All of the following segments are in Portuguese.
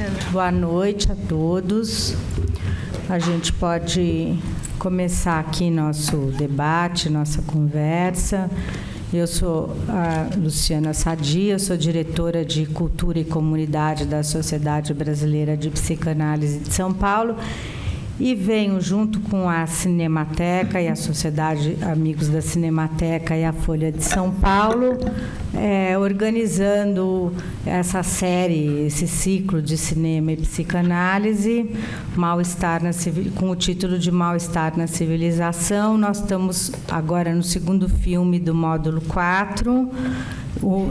Luciana. Boa noite a todos. A gente pode começar aqui nosso debate, nossa conversa. Eu sou a Luciana Sadia, sou diretora de Cultura e Comunidade da Sociedade Brasileira de Psicanálise de São Paulo e venho junto com a Cinemateca e a Sociedade Amigos da Cinemateca e a Folha de São Paulo, organizando essa série, esse ciclo de cinema e psicanálise, com o título de Mal-Estar na Civilização. Nós estamos agora no segundo filme do módulo 4.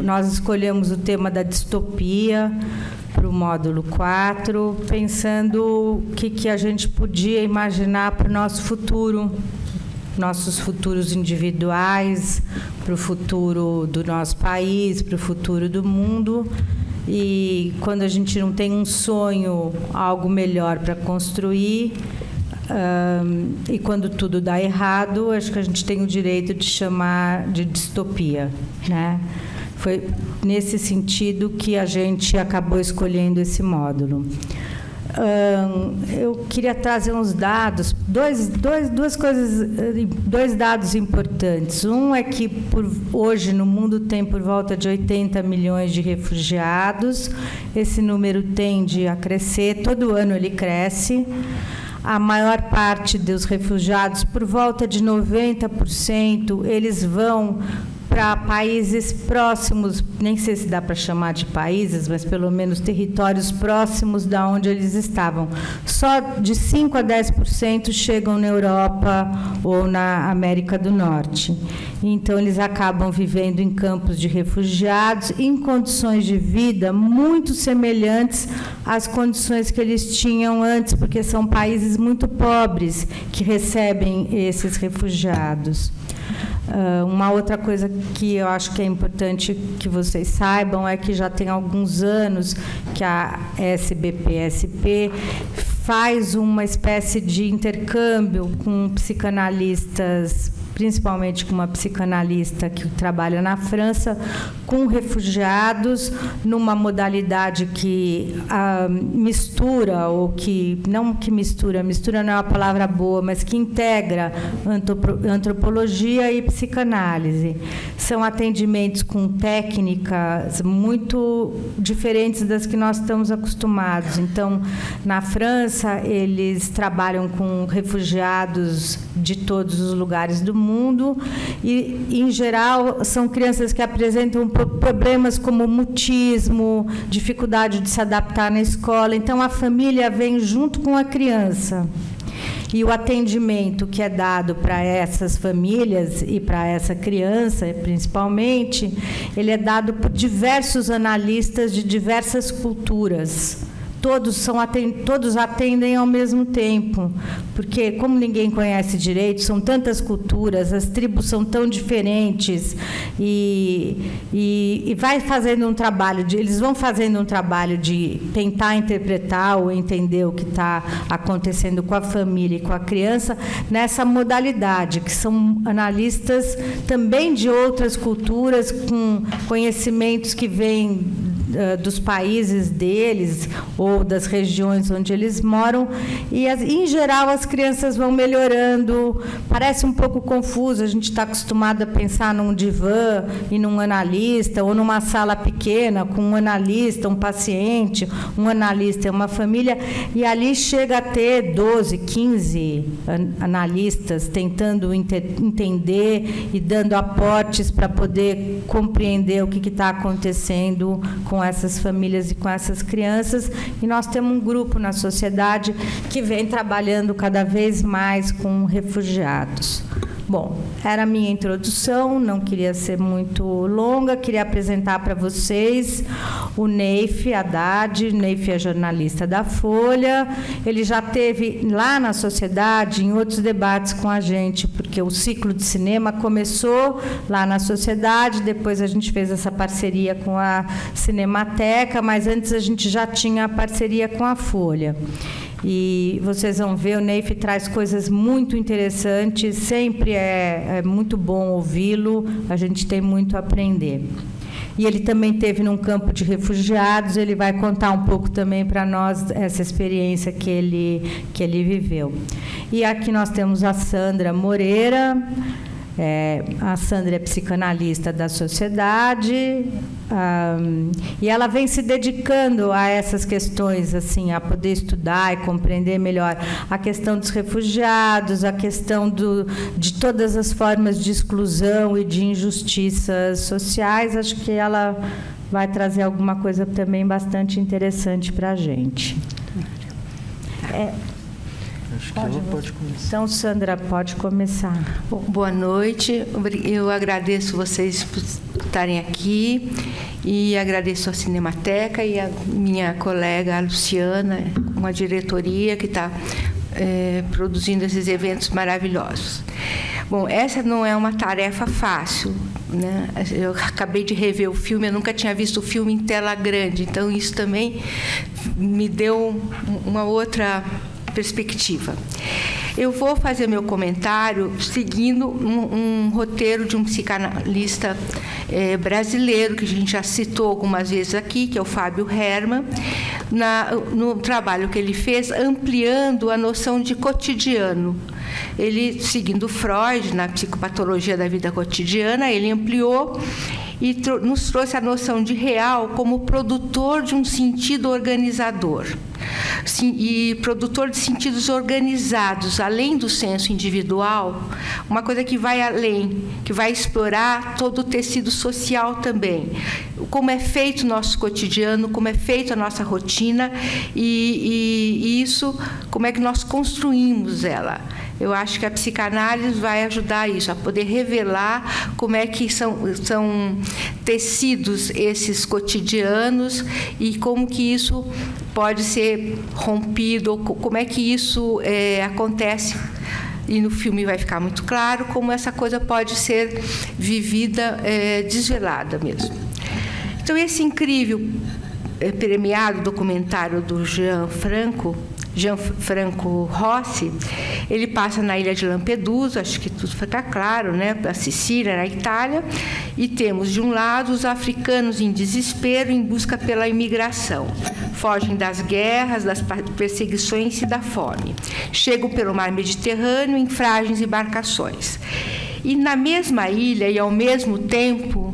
Nós escolhemos o tema da distopia para o módulo 4, pensando o que a gente podia imaginar para o nosso futuro, nossos futuros individuais, para o futuro do nosso país, para o futuro do mundo. E quando a gente não tem um sonho, algo melhor para construir, e quando tudo dá errado, acho que a gente tem o direito de chamar de distopia, né? Foi nesse sentido que a gente acabou escolhendo esse módulo. Eu queria trazer uns dados, dois dados importantes. Um é que hoje no mundo tem por volta de 80 milhões de refugiados. Esse número tende a crescer, todo ano ele cresce. A maior parte dos refugiados, por volta de 90%, eles vão para países próximos, nem sei se dá para chamar de países, mas pelo menos territórios próximos da onde eles estavam. Só de 5 a 10% chegam na Europa ou na América do Norte. Então, eles acabam vivendo em campos de refugiados, em condições de vida muito semelhantes às condições que eles tinham antes, porque são países muito pobres que recebem esses refugiados. Uma outra coisa que eu acho que é importante que vocês saibam é que já tem alguns anos que a SBPSP faz uma espécie de intercâmbio com psicanalistas, principalmente com uma psicanalista que trabalha na França, com refugiados, numa modalidade que mistura, ou que, não que mistura não é uma palavra boa, mas que integra antropologia e psicanálise. São atendimentos com técnicas muito diferentes das que nós estamos acostumados. Então, na França, eles trabalham com refugiados de todos os lugares do mundo e, em geral, são crianças que apresentam problemas como mutismo, dificuldade de se adaptar na escola. Então, a família vem junto com a criança. E o atendimento que é dado para essas famílias e para essa criança, principalmente, ele é dado por diversos analistas de diversas culturas. Todos atendem ao mesmo tempo, porque, como ninguém conhece direito, são tantas culturas, as tribos são tão diferentes, e vai fazendo um trabalho eles vão fazendo um trabalho de tentar interpretar ou entender o que está acontecendo com a família e com a criança nessa modalidade, que são analistas também de outras culturas, com conhecimentos que vêm dos países deles ou das regiões onde eles moram, e em geral as crianças vão melhorando. Parece um pouco confuso, a gente está acostumado a pensar num divã e num analista, ou numa sala pequena com um analista, um paciente, um analista e uma família, e ali chega a ter 12, 15 analistas tentando entender e dando aportes para poder compreender o que está acontecendo com essas famílias e com essas crianças. E nós temos um grupo na sociedade que vem trabalhando cada vez mais com refugiados. Bom, era a minha introdução, não queria ser muito longa, queria apresentar para vocês o Neif Haddad. Neif é jornalista da Folha, ele já teve lá na sociedade em outros debates com a gente, porque o ciclo de cinema começou lá na sociedade, depois a gente fez essa parceria com a Cinemateca, mas antes a gente já tinha a parceria com a Folha. E vocês vão ver, o Neif traz coisas muito interessantes, sempre é muito bom ouvi-lo, a gente tem muito a aprender. e ele também teve num campo de refugiados. Ele vai contar um pouco também para nós essa experiência que ele viveu. E aqui nós temos a Sandra Moreira. A Sandra é psicanalista da sociedade, e ela vem se dedicando a essas questões, assim, a poder estudar e compreender melhor a questão dos refugiados, a questão de todas as formas de exclusão e de injustiças sociais. Acho que ela vai trazer alguma coisa também bastante interessante para a gente. Acho que ela pode começar. Então, Sandra, pode começar. Bom, boa noite. Eu agradeço vocês por estarem aqui e agradeço a Cinemateca e a minha colega, a Luciana, com a diretoria que está produzindo esses eventos maravilhosos. Bom, essa não é uma tarefa fácil, né? Eu acabei de rever o filme, eu nunca tinha visto o filme em tela grande, então isso também me deu uma outra perspectiva. Eu vou fazer meu comentário seguindo um roteiro de um psicanalista brasileiro, que a gente já citou algumas vezes aqui, que é o Fábio Herrmann, no trabalho que ele fez, ampliando a noção de cotidiano. Ele, seguindo Freud, na psicopatologia da vida cotidiana, ele ampliou e nos trouxe a noção de real como produtor de um sentido organizador. E produtor de sentidos organizados, além do senso individual, uma coisa que vai além, que vai explorar todo o tecido social também. Como é feito o nosso cotidiano, como é feita a nossa rotina e isso, como é que nós construímos ela. Eu acho que a psicanálise vai ajudar isso, a poder revelar como é que são tecidos esses cotidianos e como que isso pode ser rompido, ou como é que isso acontece. E no filme vai ficar muito claro como essa coisa pode ser vivida desvelada mesmo. Então, esse incrível premiado documentário do Gianfranco Rossi, ele passa na ilha de Lampedusa, acho que tudo está claro, né? Na Sicília, na Itália, e temos, de um lado, os africanos em desespero em busca pela imigração. Fogem das guerras, das perseguições e da fome. Chegam pelo mar Mediterrâneo em frágeis embarcações. E na mesma ilha, e ao mesmo tempo,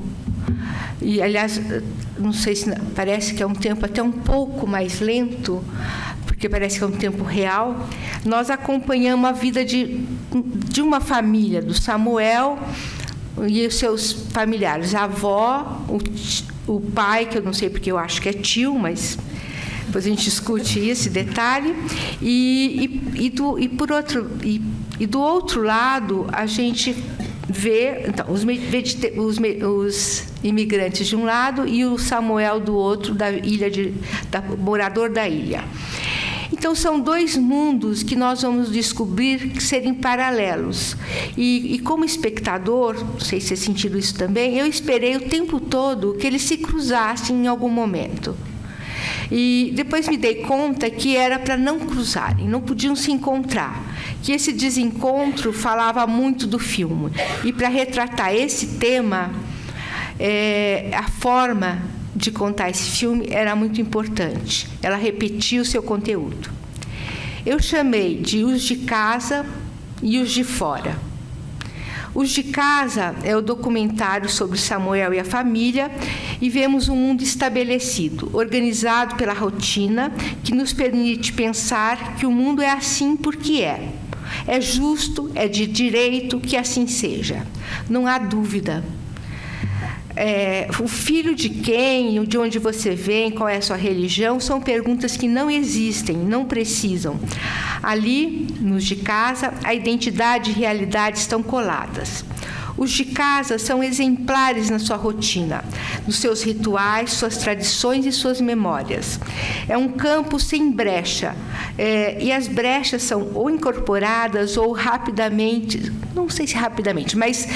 e aliás, não sei se parece que é um tempo até um pouco mais lento, porque parece que é um tempo real, nós acompanhamos a vida de uma família, do Samuel e os seus familiares, a avó, o pai, que eu não sei porque eu acho que é tio, mas depois a gente discute esse detalhe, e do outro lado a gente vê então, os imigrantes de um lado e o Samuel do outro, morador da ilha. Então, são dois mundos que nós vamos descobrir serem paralelos. E como espectador, não sei se é sentido isso também, eu esperei o tempo todo que eles se cruzassem em algum momento. E depois me dei conta que era para não cruzarem, não podiam se encontrar, que esse desencontro falava muito do filme. E para retratar esse tema, a forma de contar esse filme era muito importante. Ela repetia o seu conteúdo. Eu chamei de Os de Casa e Os de Fora. Os de Casa é o documentário sobre Samuel e a família, e vemos um mundo estabelecido, organizado pela rotina, que nos permite pensar que o mundo é assim porque é. É justo, é de direito que assim seja. Não há dúvida. O filho de quem, de onde você vem, qual é a sua religião, são perguntas que não existem, não precisam. Ali, nos de casa, a identidade e realidade estão coladas. Os de casa são exemplares na sua rotina, nos seus rituais, suas tradições e suas memórias. É um campo sem brecha, e as brechas são ou incorporadas ou rapidamente, não sei se rapidamente, mas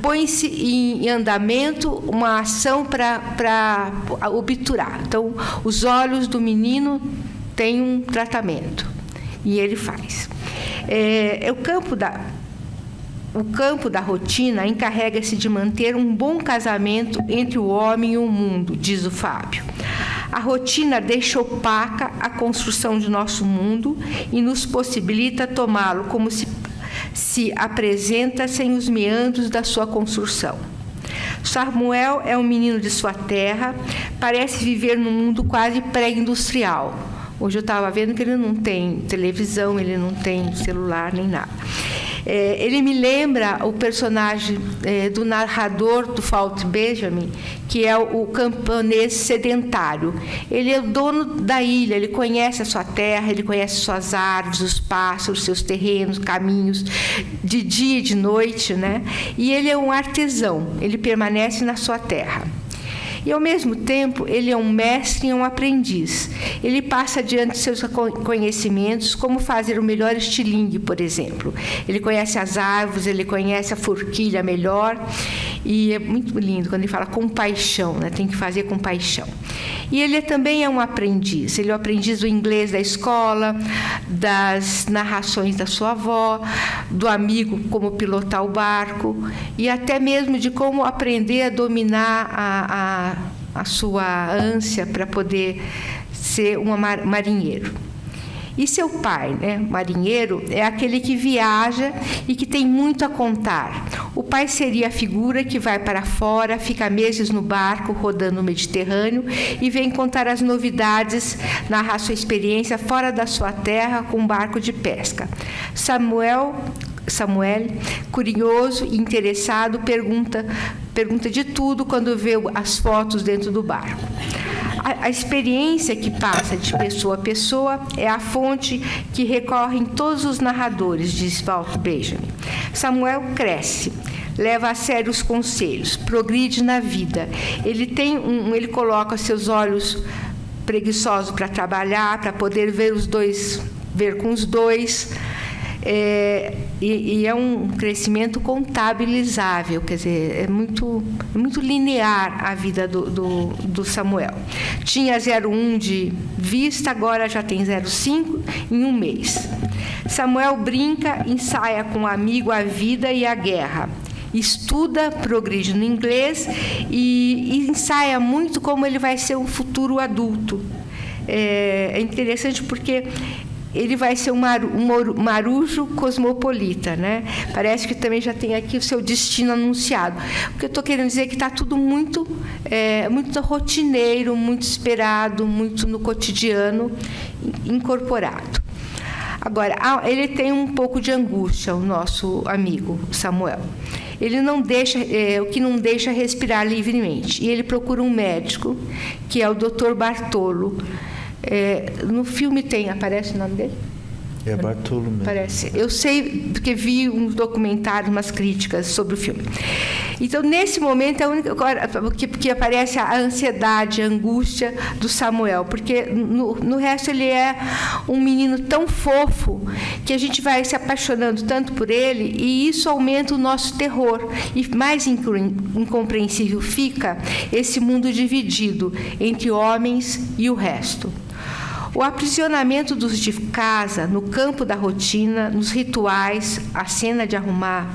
põe-se em andamento uma ação para obturar. Então, os olhos do menino têm um tratamento, e ele faz. O campo o campo da rotina encarrega-se de manter um bom casamento entre o homem e o mundo, diz o Fábio. A rotina deixa opaca a construção de nosso mundo e nos possibilita tomá-lo como se apresenta sem os meandros da sua construção. Samuel é um menino de sua terra, parece viver num mundo quase pré-industrial. Hoje eu estava vendo que ele não tem televisão, ele não tem celular, nem nada. Ele me lembra o personagem do narrador do Walt Benjamin, que é o camponês sedentário. Ele é o dono da ilha, ele conhece a sua terra, ele conhece suas árvores, os pássaros, seus terrenos, caminhos, de dia e de noite, né? E ele é um artesão, ele permanece na sua terra. E, ao mesmo tempo, ele é um mestre e um aprendiz. Ele passa adiante seus conhecimentos, como fazer o melhor estilingue, por exemplo. Ele conhece as árvores, ele conhece a forquilha melhor. E é muito lindo quando ele fala com paixão, né? Tem que fazer com paixão. E ele também é um aprendiz. Ele é o aprendiz do inglês da escola, das narrações da sua avó, do amigo como pilotar o barco e até mesmo de como aprender a dominar a sua ânsia para poder ser um marinheiro. E seu pai, né, marinheiro, é aquele que viaja e que tem muito a contar. O pai seria a figura que vai para fora, fica meses no barco, rodando o Mediterrâneo, e vem contar as novidades, narrar sua experiência fora da sua terra com um barco de pesca. Samuel, curioso e interessado, pergunta de tudo quando vê as fotos dentro do barco. A experiência que passa de pessoa a pessoa é a fonte que recorrem todos os narradores, diz Walt Benjamin. Samuel cresce, leva a sério os conselhos, progride na vida. Ele coloca seus olhos preguiçosos para trabalhar, para poder ver com os dois. E é um crescimento contabilizável, quer dizer, é muito linear a vida do Samuel. Tinha 0,1 de vista, agora já tem 0,5 em um mês. Samuel brinca, ensaia com um amigo a vida e a guerra. Estuda, progride no inglês e ensaia muito como ele vai ser um futuro adulto. É interessante porque ele vai ser um marujo cosmopolita, né? Parece que também já tem aqui o seu destino anunciado. O que eu estou querendo dizer é que está tudo muito rotineiro, muito esperado, muito no cotidiano incorporado. Agora, ele tem um pouco de angústia, o nosso amigo Samuel. Ele não deixa, o que não deixa respirar livremente. E ele procura um médico, que é o Dr. Bartolo. No filme aparece o nome dele? É Bartolo mesmo. Parece. Eu sei porque vi uns documentários, umas críticas sobre o filme. Então, nesse momento, é a única que aparece a ansiedade, a angústia do Samuel, porque no resto ele é um menino tão fofo que a gente vai se apaixonando tanto por ele e isso aumenta o nosso terror. E mais incompreensível fica esse mundo dividido entre homens e o resto. O aprisionamento dos de casa, no campo da rotina, nos rituais, a cena de arrumar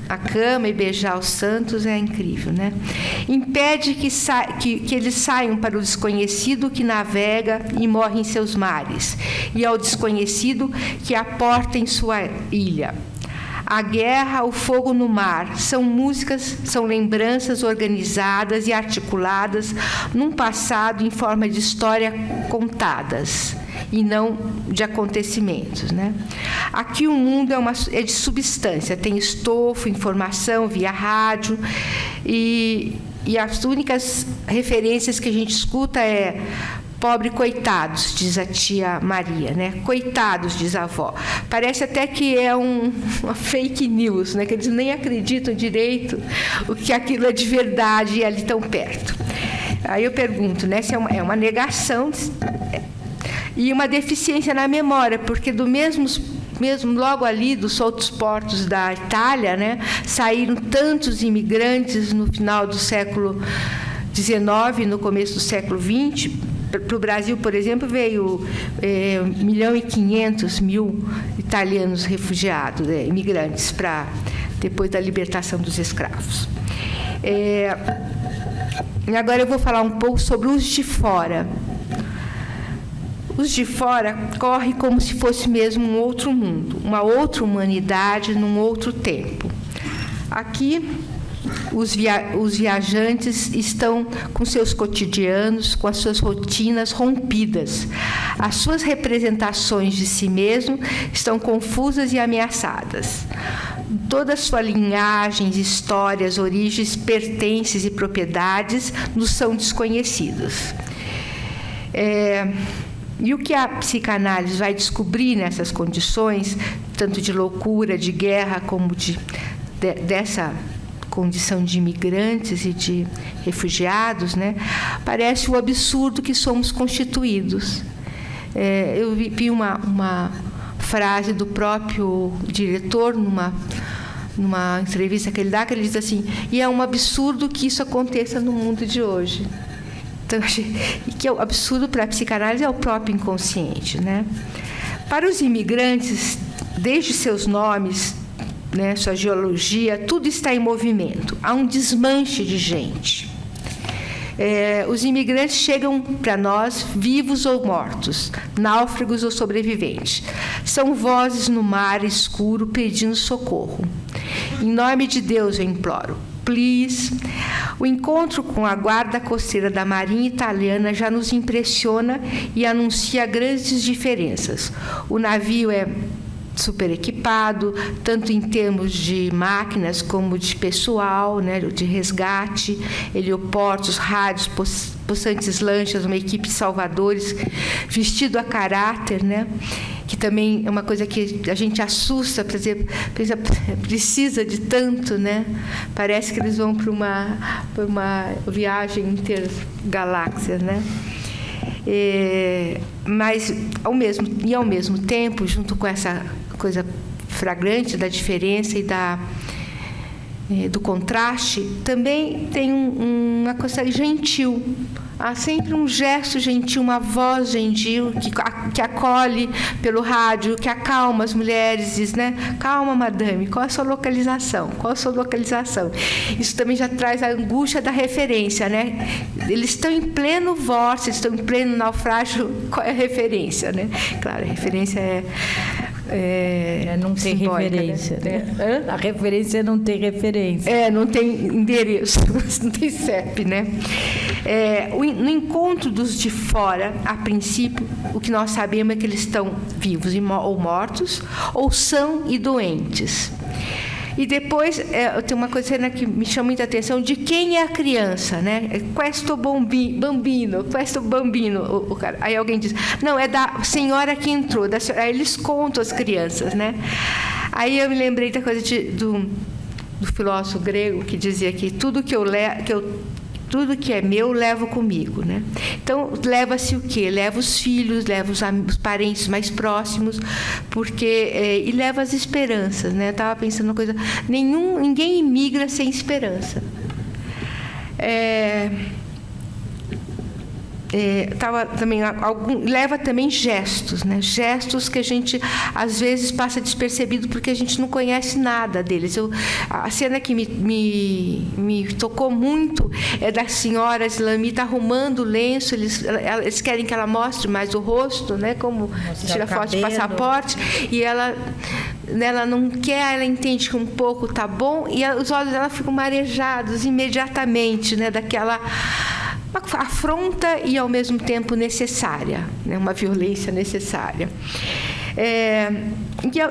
a cama e beijar os santos é incrível, né? Impede que eles saiam para o desconhecido que navega e morre em seus mares, e ao desconhecido que aporta em sua ilha. A guerra, o fogo no mar, são músicas, são lembranças organizadas e articuladas num passado em forma de história contadas e não de acontecimentos, né? Aqui o mundo é de substância, tem estofo, informação via rádio e as únicas referências que a gente escuta é pobre coitados, diz a tia Maria, né? Coitados, diz a avó. Parece até que é uma fake news, né? Que eles nem acreditam direito o que aquilo é de verdade e ali tão perto. Aí eu pergunto, né? Se é uma negação e uma deficiência na memória, porque mesmo logo ali dos outros portos da Itália, né? Saíram tantos imigrantes no final do século XIX, no começo do século XX. Para o Brasil, por exemplo, veio 1.500.000 italianos refugiados, imigrantes, para depois da libertação dos escravos. E agora eu vou falar um pouco sobre os de fora. Os de fora correm como se fosse mesmo um outro mundo, uma outra humanidade num outro tempo. Aqui, os viajantes estão com seus cotidianos, com as suas rotinas rompidas. As suas representações de si mesmo estão confusas e ameaçadas. Toda a sua linhagens, histórias, origens, pertences e propriedades nos são desconhecidos. E o que a psicanálise vai descobrir nessas condições, tanto de loucura, de guerra, como dessa condição de imigrantes e de refugiados, né, parece o absurdo que somos constituídos. Eu vi uma frase do próprio diretor numa entrevista que ele dá, que ele diz assim: e é um absurdo que isso aconteça no mundo de hoje. Então, que é o absurdo para a psicanálise é o próprio inconsciente, né? Para os imigrantes, desde seus nomes, né, sua geologia, tudo está em movimento. Há um desmanche de gente. Os imigrantes chegam para nós vivos ou mortos, náufragos ou sobreviventes. São vozes no mar escuro pedindo socorro. Em nome de Deus eu imploro. Please. O encontro com a guarda costeira da Marinha Italiana já nos impressiona e anuncia grandes diferenças. O navio é super equipado, tanto em termos de máquinas como de pessoal, né, de resgate, helioportos, rádios, possantes lanchas, uma equipe de salvadores vestido a caráter, né, que também é uma coisa que a gente assusta, por exemplo, precisa de tanto, né? Parece que eles vão para uma viagem intergaláxia, né? Mas ao mesmo tempo, junto com essa coisa flagrante da diferença e do contraste, também tem uma coisa gentil. Há sempre um gesto gentil, uma voz gentil que acolhe pelo rádio, que acalma as mulheres, diz, né? Calma, madame, qual a sua localização? Qual a sua localização? Isso também já traz a angústia da referência, né? Eles estão em pleno vórtice, estão em pleno naufrágio, qual é a referência, né? Claro, a referência não tem referência, né? A referência não tem referência. Não tem endereço, não tem CEP, né? No encontro dos de fora, a princípio, o que nós sabemos é que eles estão vivos ou mortos, ou são e doentes. E depois, tem uma coisa que me chama muita atenção, de quem é a criança, né? Questo bambino, questo bambino. O cara. Aí alguém diz, não, é da senhora que entrou. Aí eles contam as crianças, né? Aí eu me lembrei da coisa do filósofo grego, que dizia que tudo que é meu, levo comigo, né? Então, leva-se o quê? Leva os filhos, leva os parentes mais próximos, e leva as esperanças, né? Eu estava pensando uma coisa, ninguém imigra sem esperança. Leva também gestos, né? Gestos que a gente às vezes passa despercebido porque a gente não conhece nada deles. A cena que me tocou muito é da senhora islamita arrumando o lenço. Eles querem que ela mostre mais o rosto, né? Como tira foto de passaporte, e ela não quer, ela entende que um pouco tá bom, e os olhos dela ficam marejados imediatamente, né? Daquela uma afronta e, ao mesmo tempo, necessária, né? Uma violência necessária.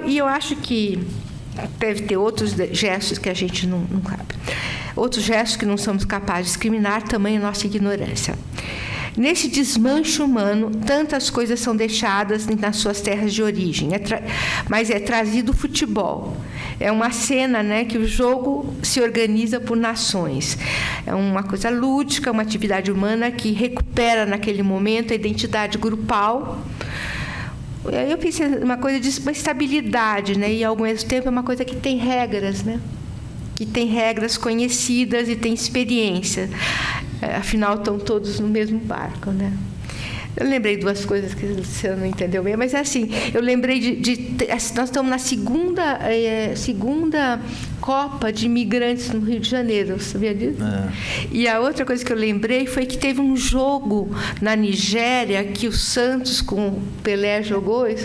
E eu acho que deve ter outros gestos que a gente não cabe. Outros gestos que não somos capazes de discriminar, tamanha nossa ignorância. Nesse desmanche humano, tantas coisas são deixadas nas suas terras de origem, mas é trazido o futebol. É uma cena, né, que o jogo se organiza por nações. É uma coisa lúdica, uma atividade humana que recupera naquele momento a identidade grupal. E aí eu pensei uma coisa de uma estabilidade, né, e ao mesmo tempo é uma coisa que tem regras, né? Que tem regras conhecidas e tem experiência. Afinal, estão todos no mesmo barco, né? Eu lembrei duas coisas que você não entendeu bem, mas é assim, eu lembrei nós estamos na segunda Copa de Imigrantes no Rio de Janeiro, sabia disso? É. E a outra coisa que eu lembrei foi que teve um jogo na Nigéria que o Santos com o Pelé jogou, em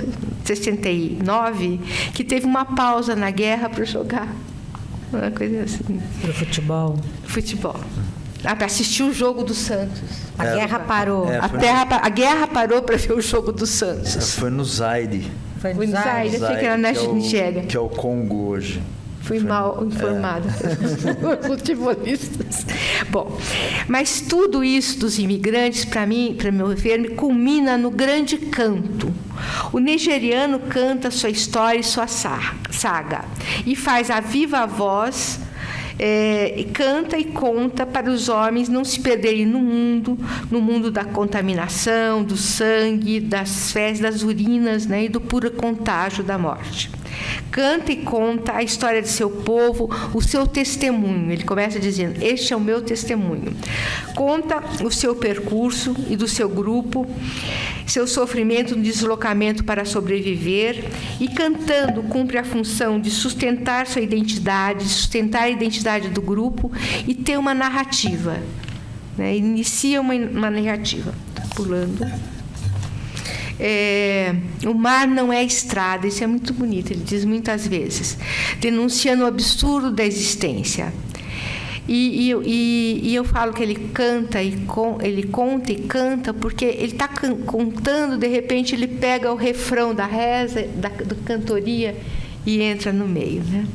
69, que teve uma pausa na guerra para jogar. Uma coisa assim. Pro futebol. Futebol. Para assistir o jogo do Santos. A guerra parou. A guerra parou para ver o jogo do Santos. Foi no Zaire. Foi no Zaire, eu sei que era na Nigéria. Que é o Congo hoje. Fui mal informada pelos futebolistas. Bom, mas tudo isso dos imigrantes, para mim, para meu ver, culmina no grande canto. O nigeriano canta sua história e sua saga e faz a viva voz, canta e conta para os homens não se perderem no mundo da contaminação, do sangue, das fezes, das urinas, né, e do puro contágio da morte. Canta e conta a história de seu povo, o seu testemunho. Ele começa dizendo: este é o meu testemunho. Conta o seu percurso e do seu grupo, seu sofrimento no deslocamento para sobreviver, e cantando cumpre a função de sustentar sua identidade, sustentar a identidade do grupo e ter uma narrativa, né? Inicia uma narrativa. Estou pulando. O mar não é estrada, isso é muito bonito, ele diz muitas vezes, denunciando o absurdo da existência. E eu falo que ele canta, ele conta e canta, porque ele está contando, de repente ele pega o refrão da reza, da cantoria e entra no meio, né?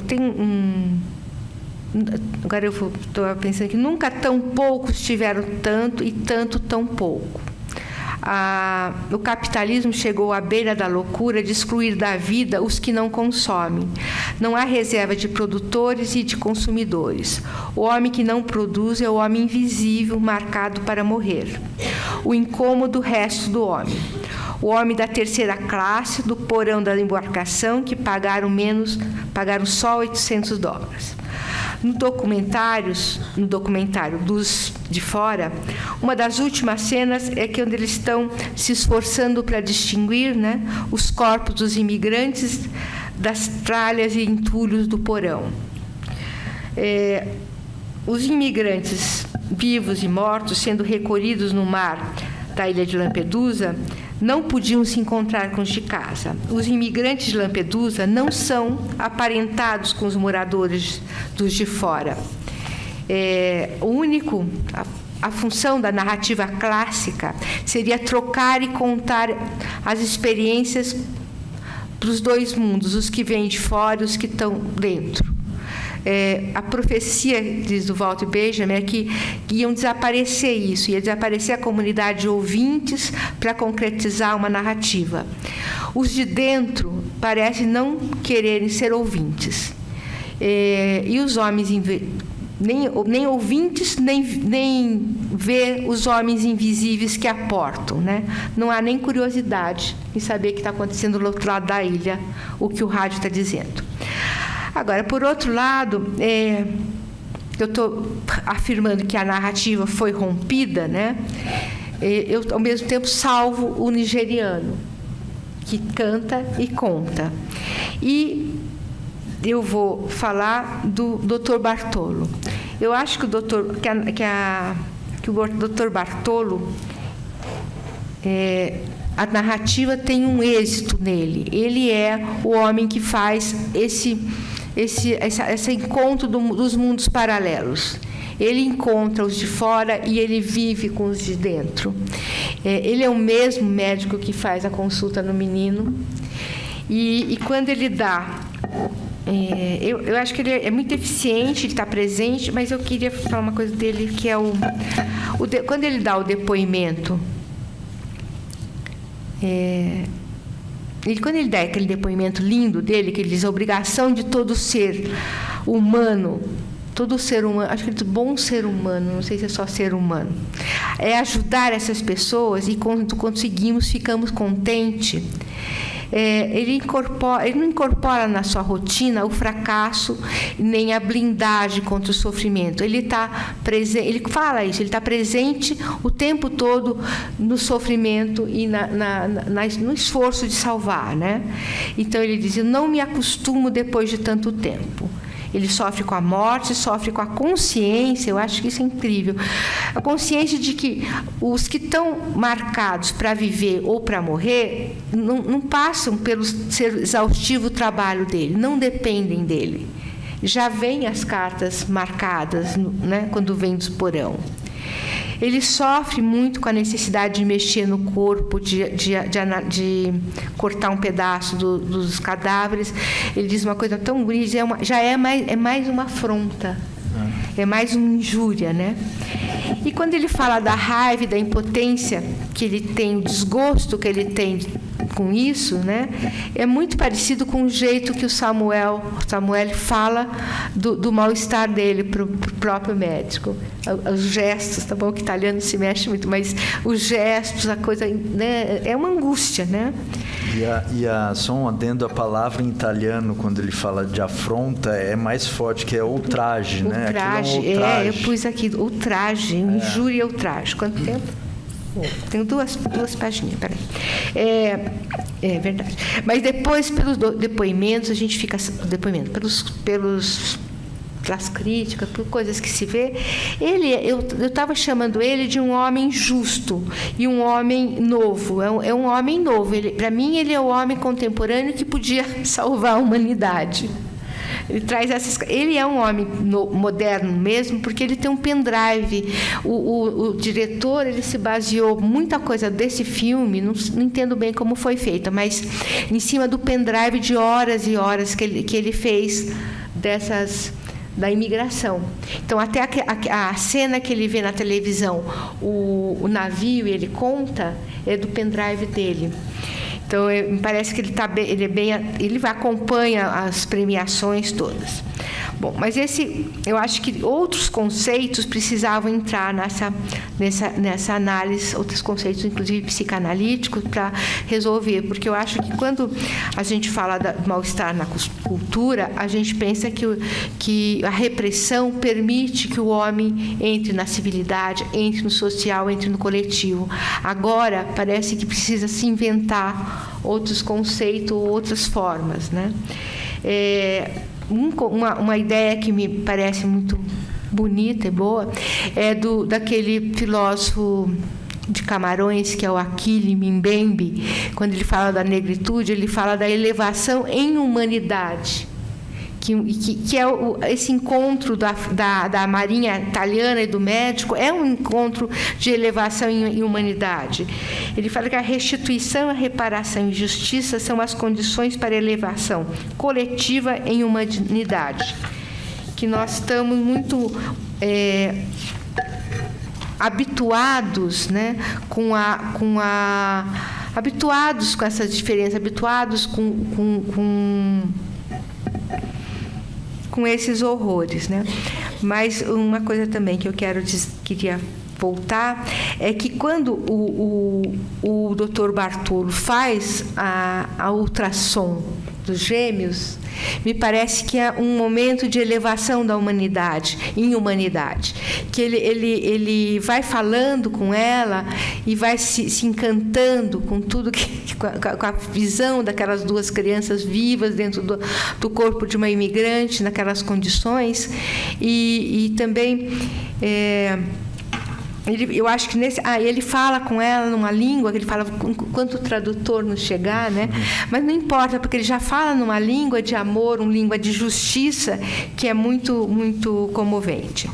Tem agora eu estou pensando que nunca tão poucos tiveram tanto e tanto tão pouco. O capitalismo chegou à beira da loucura de excluir da vida os que não consomem. Não há reserva de produtores e de consumidores. O homem que não produz é o homem invisível, marcado para morrer. O incômodo resto do homem. O homem da terceira classe, do porão da embarcação, que pagaram só $800. No documentário dos de fora, uma das últimas cenas é que onde eles estão se esforçando para distinguir, né, os corpos dos imigrantes das tralhas e entulhos do porão. Os imigrantes vivos e mortos sendo recolhidos no mar da ilha de Lampedusa não podiam se encontrar com os de casa. Os imigrantes de Lampedusa não são aparentados com os moradores dos de fora. A função da narrativa clássica seria trocar e contar as experiências para os dois mundos, os que vêm de fora e os que estão dentro. A profecia, diz o Walter Benjamin, é que iam desaparecer isso, ia desaparecer a comunidade de ouvintes para concretizar uma narrativa. Os de dentro parecem não quererem ser ouvintes. E os homens, nem ouvintes, nem ver os homens invisíveis que aportam, né? Não há nem curiosidade em saber o que está acontecendo do outro lado da ilha, o que o rádio está dizendo. Agora, por outro lado, eu estou afirmando que a narrativa foi rompida, né? Eu, ao mesmo tempo, salvo o nigeriano, que canta e conta. E eu vou falar do Dr. Bartolo. Eu acho que o Dr. Bartolo, a narrativa tem um êxito nele. Ele é o homem que faz esse encontro dos mundos paralelos. Ele encontra os de fora e ele vive com os de dentro. Ele é o mesmo médico que faz a consulta no menino. E quando ele dá... eu acho que ele é muito eficiente, ele está presente, mas eu queria falar uma coisa dele, que é quando ele dá o depoimento... quando ele dá aquele depoimento lindo dele, que ele diz a obrigação de todo ser humano, acho que ele diz bom ser humano, não sei se é só ser humano, é ajudar essas pessoas, e quando conseguimos, ficamos contentes. ele não incorpora na sua rotina o fracasso nem a blindagem contra o sofrimento. Ele está presente, ele fala isso, ele está presente o tempo todo no sofrimento e no esforço de salvar, né? Então ele diz: eu não me acostumo depois de tanto tempo. Ele sofre com a morte, sofre com a consciência, eu acho que isso é incrível, a consciência de que os que estão marcados para viver ou para morrer não passam pelo exaustivo trabalho dele, não dependem dele. Já vêm as cartas marcadas, né, quando vem do porão. Ele sofre muito com a necessidade de mexer no corpo, de cortar um pedaço dos cadáveres. Ele diz uma coisa tão bonita, é mais uma afronta, é mais uma injúria, né? E quando ele fala da raiva e da impotência que ele tem, o desgosto que ele tem com isso, né, é muito parecido com o jeito que o Samuel fala do mal-estar dele para o próprio médico. Os gestos, tá bom que o italiano se mexe muito, mas os gestos, a coisa, né, é uma angústia, né? Só um adendo, a palavra em italiano, quando ele fala de afronta, é mais forte, que é ultraje, né? Ultraje, eu pus aqui, ultraje, injúria e ultraje. Quanto tempo? Tenho duas paginhas, peraí. É verdade. Mas depois, pelos depoimentos, a gente fica... pelas críticas, por coisas que se vê, eu estava chamando ele de um homem justo e um homem novo. É um homem novo. Para mim, ele é o homem contemporâneo que podia salvar a humanidade. Ele é um homem moderno mesmo, porque ele tem um pendrive. O diretor, ele se baseou muita coisa desse filme, não entendo bem como foi feita, mas em cima do pendrive de horas e horas que ele fez da imigração. Então, até a cena que ele vê na televisão, o navio, ele conta, é do pendrive dele. Então, me parece que ele acompanha as premiações todas. Bom, mas eu acho que outros conceitos precisavam entrar nessa análise, outros conceitos, inclusive psicanalíticos, para resolver, porque eu acho que quando a gente fala do mal-estar na cultura, a gente pensa que a repressão permite que o homem entre na civilidade, entre no social, entre no coletivo. Agora, parece que precisa se inventar outros conceitos, outras formas, né? Uma ideia que me parece muito bonita e boa é daquele filósofo de Camarões, que é o Achille Mbembe. Quando ele fala da negritude, ele fala da elevação em humanidade, que é esse encontro da marinha italiana e do médico, é um encontro de elevação em humanidade. Ele fala que a restituição, a reparação e justiça são as condições para a elevação coletiva em humanidade. Que nós estamos muito habituados, né, habituados com essas diferenças, habituados com esses horrores, né? Mas uma coisa também que eu queria voltar é que quando o Dr. Bartolo faz a ultrassom dos gêmeos, me parece que é um momento de elevação da humanidade, em humanidade, que ele vai falando com ela e vai se encantando com tudo com a visão daquelas duas crianças vivas dentro do corpo de uma imigrante naquelas condições e também eu acho que ele fala com ela numa língua que ele fala enquanto o tradutor não chegar, né? Mas não importa, porque ele já fala numa língua de amor, uma língua de justiça que é muito, muito comovente.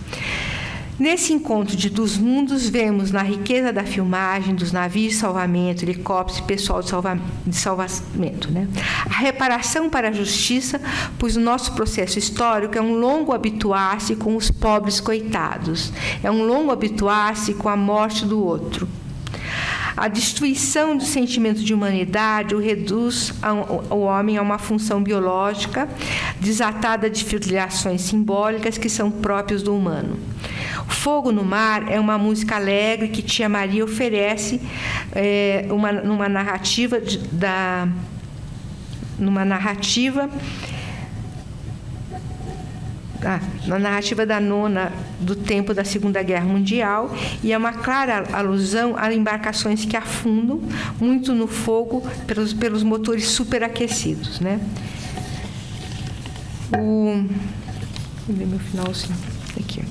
Nesse encontro dos mundos, vemos na riqueza da filmagem, dos navios de salvamento, helicópteros e pessoal de salvamento, né? A reparação para a justiça, pois o nosso processo histórico é um longo habituar-se com os pobres coitados, é um longo habituar-se com a morte do outro. A destruição do sentimento de humanidade o reduz o homem a uma função biológica desatada de filiações simbólicas que são próprios do humano. O Fogo no Mar é uma música alegre que Tia Maria oferece numa narrativa numa narrativa na narrativa da nona do tempo da Segunda Guerra Mundial, e é uma clara alusão a embarcações que afundam muito no fogo pelos motores superaquecidos, né? Vou ler meu finalzinho aqui.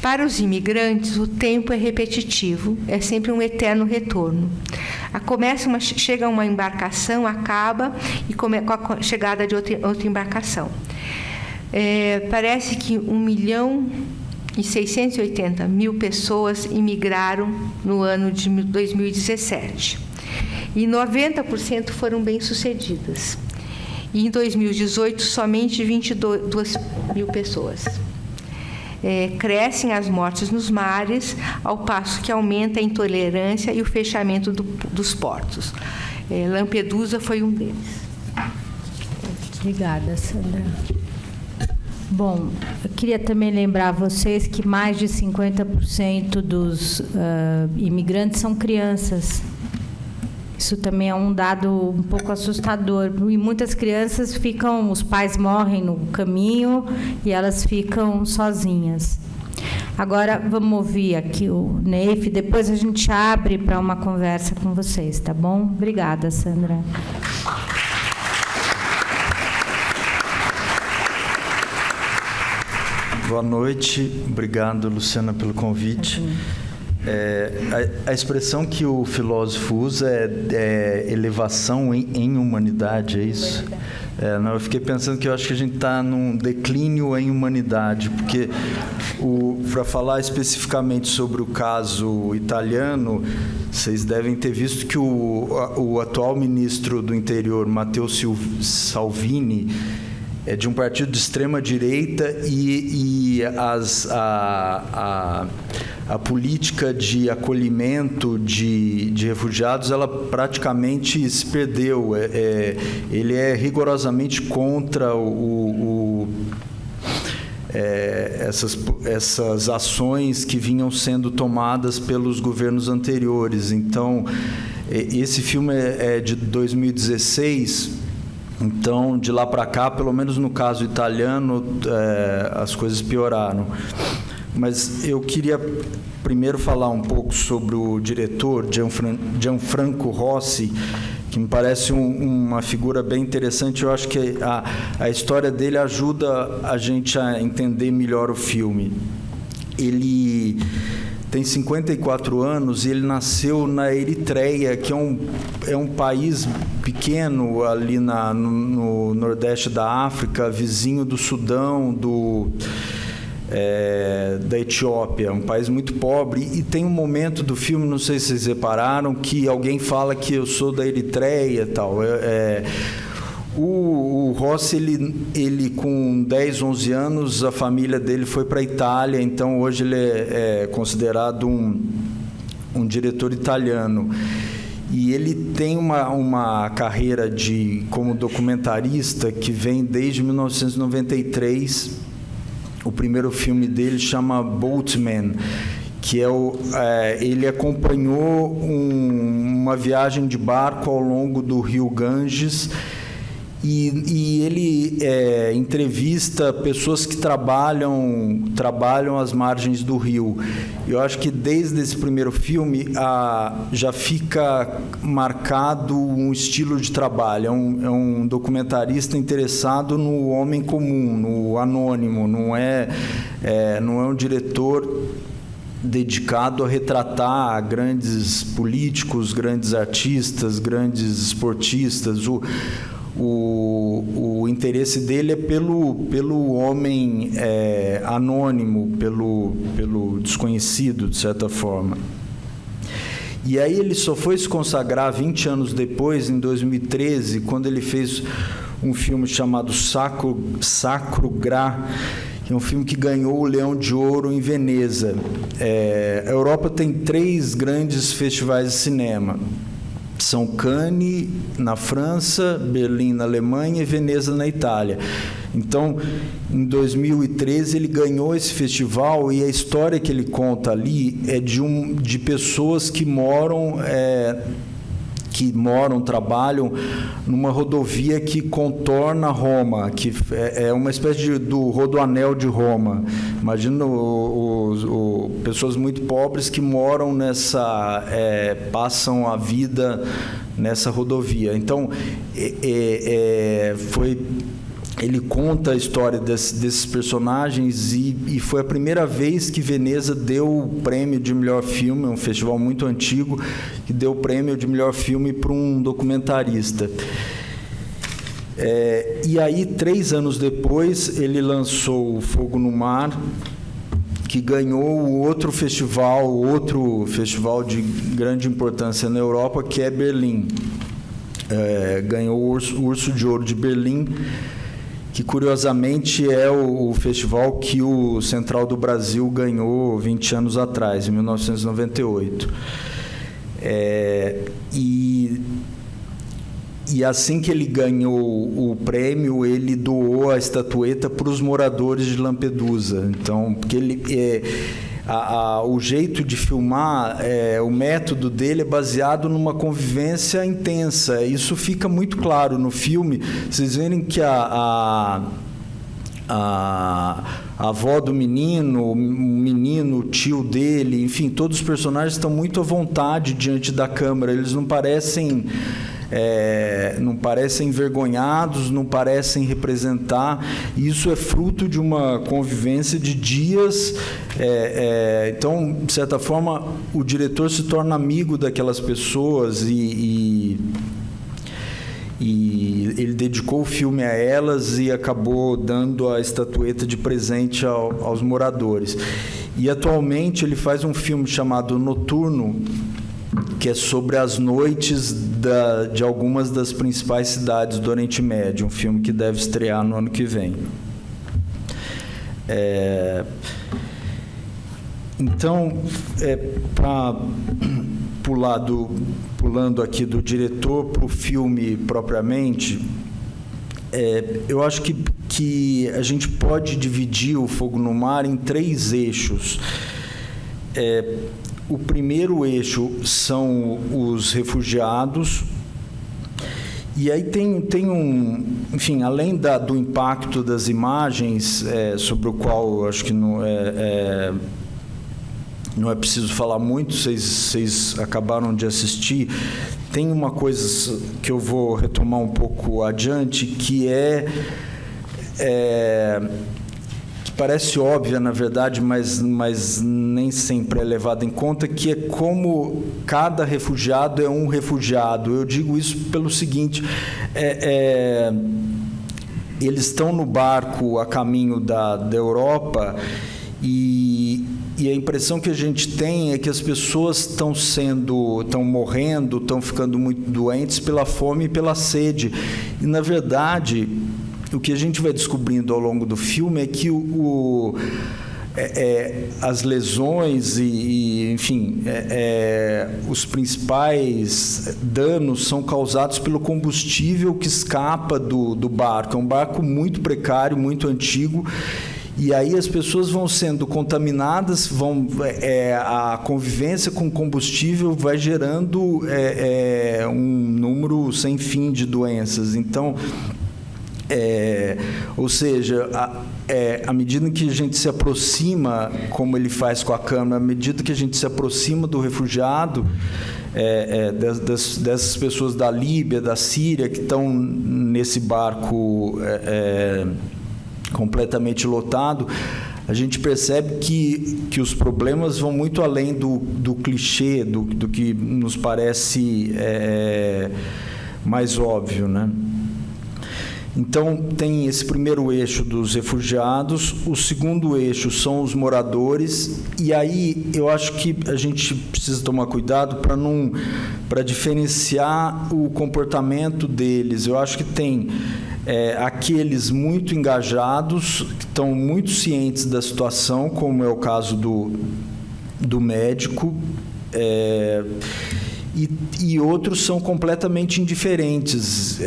Para os imigrantes, o tempo é repetitivo, é sempre um eterno retorno. Chega uma embarcação, acaba, e com a chegada de outra embarcação. Parece que 1.680.000 pessoas imigraram no ano de 2017. E 90% foram bem-sucedidas. E em 2018, somente 22.000 pessoas. Crescem as mortes nos mares, ao passo que aumenta a intolerância e o fechamento dos portos. Lampedusa foi um deles. Obrigada, Sandra. Bom, eu queria também lembrar a vocês que mais de 50% dos imigrantes são crianças. Isso também é um dado um pouco assustador. E muitas crianças os pais morrem no caminho e elas ficam sozinhas. Agora, vamos ouvir aqui o Neif, depois a gente abre para uma conversa com vocês, tá bom? Obrigada, Sandra. Boa noite, obrigado, Luciana, pelo convite. A expressão que o filósofo usa é elevação em humanidade, é isso? Não, eu fiquei pensando que eu acho que a gente está num declínio em humanidade, porque para falar especificamente sobre o caso italiano, vocês devem ter visto que o atual ministro do Interior, Matteo Salvini, é de um partido de extrema direita e a política de acolhimento de refugiados, ela praticamente se perdeu. Ele é rigorosamente contra essas ações que vinham sendo tomadas pelos governos anteriores. Então, esse filme é de 2016. Então, de lá para cá, pelo menos no caso italiano, as coisas pioraram. Mas eu queria primeiro falar um pouco sobre o diretor, Gianfranco Rossi, que me parece uma figura bem interessante. Eu acho que a história dele ajuda a gente a entender melhor o filme. Ele tem 54 anos e ele nasceu na Eritreia, que é um país pequeno ali no nordeste da África, vizinho do Sudão, da Etiópia, um país muito pobre. E tem um momento do filme, não sei se vocês repararam, que alguém fala que eu sou da Eritreia e tal. O Rossi, ele com 10, 11 anos, a família dele foi para a Itália, então hoje ele é considerado um diretor italiano. E ele tem uma carreira como documentarista que vem desde 1993. O primeiro filme dele chama Boatman, que ele acompanhou uma viagem de barco ao longo do rio Ganges. E ele entrevista pessoas que trabalham às margens do rio. Eu acho que desde esse primeiro filme já fica marcado um estilo de trabalho. É um documentarista interessado no homem comum, no anônimo. Não é um diretor dedicado a retratar grandes políticos, grandes artistas, grandes esportistas. O interesse dele é pelo homem anônimo, pelo desconhecido, de certa forma. E aí ele só foi se consagrar 20 anos depois, em 2013, quando ele fez um filme chamado Sacro Gra, que é um filme que ganhou o Leão de Ouro em Veneza. A Europa tem 3 grandes festivais de cinema. São Cannes, na França, Berlim, na Alemanha e Veneza, na Itália. Então, em 2013, ele ganhou esse festival e a história que ele conta ali é de pessoas que moram que moram, trabalham numa rodovia que contorna Roma, que é uma espécie do rodoanel de Roma. Imagina pessoas muito pobres que moram passam a vida nessa rodovia. Então, ele conta a história desses personagens e foi a primeira vez que Veneza deu o prêmio de melhor filme, um festival muito antigo, que deu o prêmio de melhor filme para um documentarista. E aí, 3 anos depois, ele lançou o Fogo no Mar, que ganhou outro festival de grande importância na Europa, que é Berlim. Ganhou o Urso de Ouro de Berlim, que curiosamente é o festival que o Central do Brasil ganhou 20 anos atrás, em 1998. E assim que ele ganhou o prêmio, ele doou a estatueta para os moradores de Lampedusa. Então, porque o jeito de filmar, o método dele é baseado numa convivência intensa. Isso fica muito claro no filme. Vocês verem que a avó do menino, o menino, o tio dele, enfim, todos os personagens estão muito à vontade diante da câmera. Eles não parecem envergonhados, não parecem representar. Isso é fruto de uma convivência de dias. Então, de certa forma, o diretor se torna amigo daquelas pessoas e ele dedicou o filme a elas e acabou dando a estatueta de presente aos moradores. E, atualmente, ele faz um filme chamado Noturno, que é sobre as noites de algumas das principais cidades do Oriente Médio, um filme que deve estrear no ano que vem. Então, para pulando aqui do diretor para o filme propriamente, eu acho que a gente pode dividir o Fogo no Mar em 3 eixos. O primeiro eixo são os refugiados, e aí tem enfim, além do impacto das imagens, sobre o qual eu acho que não é preciso falar muito, vocês acabaram de assistir. Tem uma coisa que eu vou retomar um pouco adiante, que parece óbvia, na verdade, mas nem sempre é levada em conta, que é como cada refugiado é um refugiado. Eu digo isso pelo seguinte: eles estão no barco a caminho da Europa e a impressão que a gente tem é que as pessoas estão morrendo, estão ficando muito doentes pela fome e pela sede. E, na verdade, o que a gente vai descobrindo ao longo do filme é que as lesões enfim, os principais danos são causados pelo combustível que escapa do barco. É um barco muito precário, muito antigo, e aí as pessoas vão sendo contaminadas, a convivência com combustível vai gerando um número sem fim de doenças. Então, ou seja, à medida que a gente se aproxima, como ele faz com a câmera, à medida que a gente se aproxima do refugiado, dessas pessoas da Líbia, da Síria, que estão nesse barco completamente lotado, a gente percebe que os problemas vão muito além do clichê, do que nos parece mais óbvio, né? Então, tem esse primeiro eixo dos refugiados, o segundo eixo são os moradores, e aí eu acho que a gente precisa tomar cuidado para diferenciar o comportamento deles. Eu acho que tem aqueles muito engajados, que estão muito cientes da situação, como é o caso do médico, e outros são completamente indiferentes.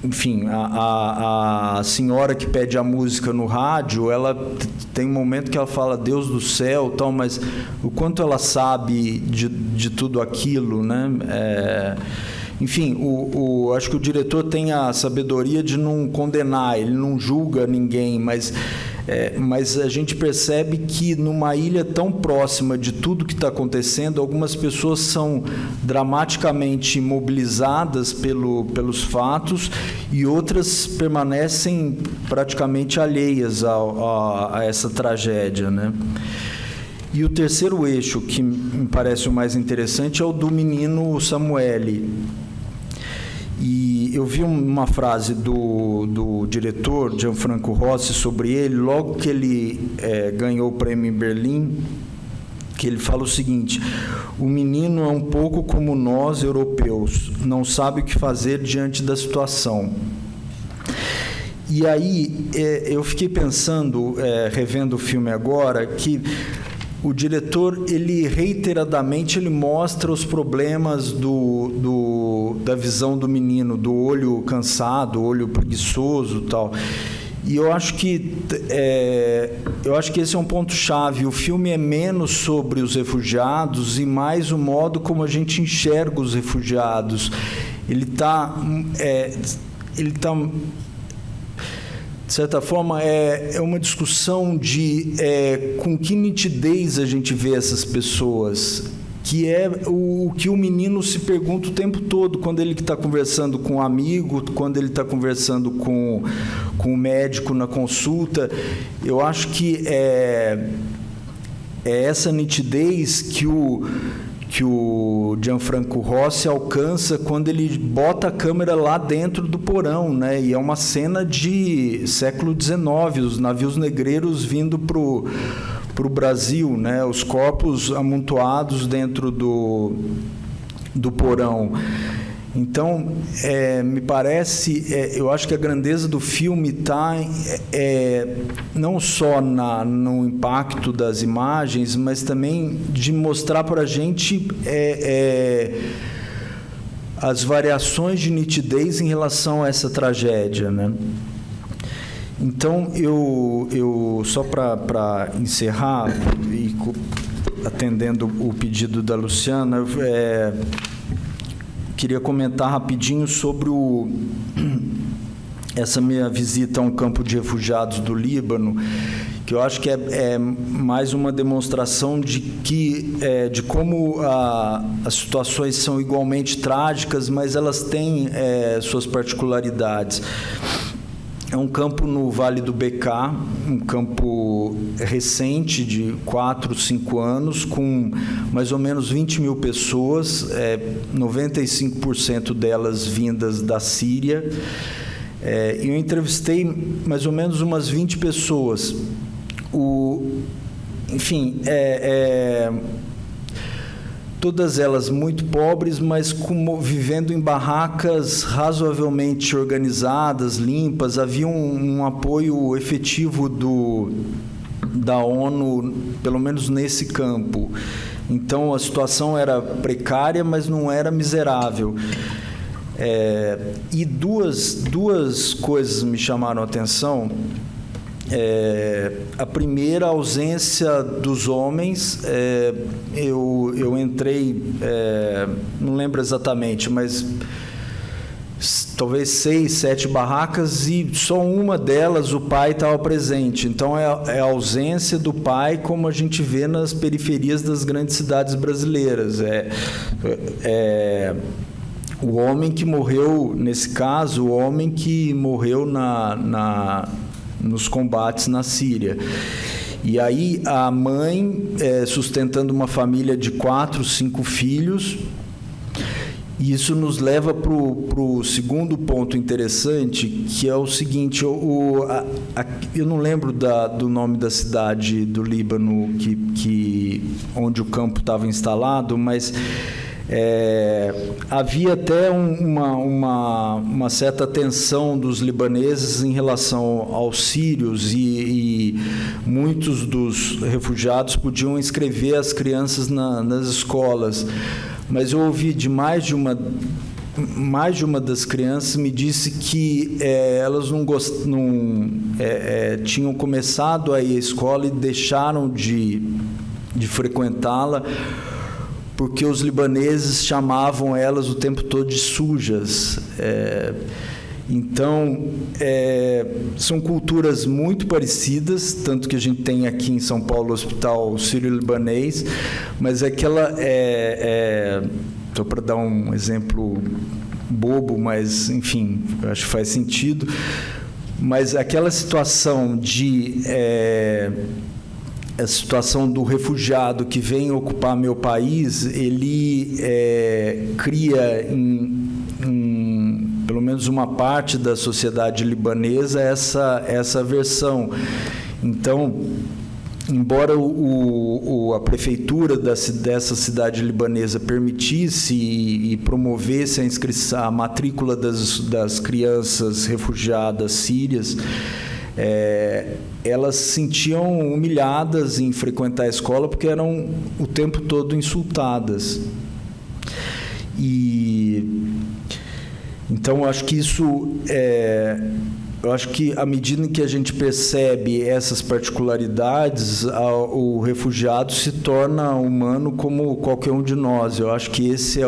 enfim, a senhora que pede a música no rádio, ela tem um momento que ela fala Deus do céu, tal, mas o quanto ela sabe de tudo aquilo, né? Enfim, acho que o diretor tem a sabedoria de não condenar, ele não julga ninguém, mas a gente percebe que numa ilha tão próxima de tudo que está acontecendo, algumas pessoas são dramaticamente mobilizadas pelos fatos e outras permanecem praticamente alheias a essa tragédia, né? E o terceiro eixo, que me parece o mais interessante, é o do menino Samuele. E eu vi uma frase do diretor, Gianfranco Rossi, sobre ele, logo que ele ganhou o prêmio em Berlim, que ele fala o seguinte: o menino é um pouco como nós, europeus, não sabe o que fazer diante da situação. E aí eu fiquei pensando, revendo o filme agora, que o diretor, ele reiteradamente mostra os problemas da visão do menino, do olho cansado, olho preguiçoso, tal. E eu acho que esse é um ponto-chave. O filme é menos sobre os refugiados e mais o modo como a gente enxerga os refugiados. Ele está de certa forma, é uma discussão de com que nitidez a gente vê essas pessoas, que é o que o menino se pergunta o tempo todo, quando ele está conversando com um amigo, quando ele está conversando com o médico na consulta. Eu acho que é essa nitidez que o Gianfranco Rossi alcança quando ele bota a câmera lá dentro do porão, né? E é uma cena de século XIX, os navios negreiros vindo para o Brasil, né? Os corpos amontoados dentro do porão. Então, me parece, eu acho que a grandeza do filme está não só no impacto das imagens, mas também de mostrar para a gente as variações de nitidez em relação a essa tragédia, né? Então, eu só para encerrar, e atendendo o pedido da Luciana, queria comentar rapidinho sobre essa minha visita a um campo de refugiados do Líbano, que eu acho que é mais uma demonstração de como as situações são igualmente trágicas, mas elas têm suas particularidades. É um campo no Vale do Bekaa, um campo recente de 4, 5 anos, com mais ou menos 20 mil pessoas, 95% delas vindas da Síria. E eu entrevistei mais ou menos umas 20 pessoas. Enfim, todas elas muito pobres, mas vivendo em barracas razoavelmente organizadas, limpas. Havia um apoio efetivo da ONU, pelo menos nesse campo. Então, a situação era precária, mas não era miserável. E duas coisas me chamaram a atenção. A primeira, a ausência dos homens. Eu entrei, não lembro exatamente, mas talvez 6, 7 barracas, e só uma delas o pai estava presente. Então é a ausência do pai, como a gente vê nas periferias das grandes cidades brasileiras. O homem que morreu, nesse caso, o homem que morreu nos combates na Síria. E aí a mãe sustentando uma família de 4, 5 filhos. E isso nos leva para o segundo ponto interessante, que é o seguinte: eu não lembro do nome da cidade do Líbano onde o campo estava instalado, mas havia até uma certa tensão dos libaneses em relação aos sírios, e muitos dos refugiados podiam inscrever as crianças nas escolas. Mas eu ouvi de mais de uma mais de uma das crianças me disse que elas não tinham começado a ir à escola e deixaram de frequentá-la porque os libaneses chamavam elas o tempo todo de sujas. Então, são culturas muito parecidas, tanto que a gente tem aqui em São Paulo o Hospital Sírio-Libanês, mas só para dar um exemplo bobo, mas, enfim, acho que faz sentido, mas aquela situação a situação do refugiado que vem ocupar meu país, ele cria pelo menos uma parte da sociedade libanesa essa aversão. Então, embora a prefeitura dessa cidade libanesa permitisse e promovesse a matrícula das crianças refugiadas sírias, elas se sentiam humilhadas em frequentar a escola porque eram o tempo todo insultadas. Então, eu acho que eu acho que, à medida em que a gente percebe essas particularidades, o refugiado se torna humano como qualquer um de nós. Eu acho que esse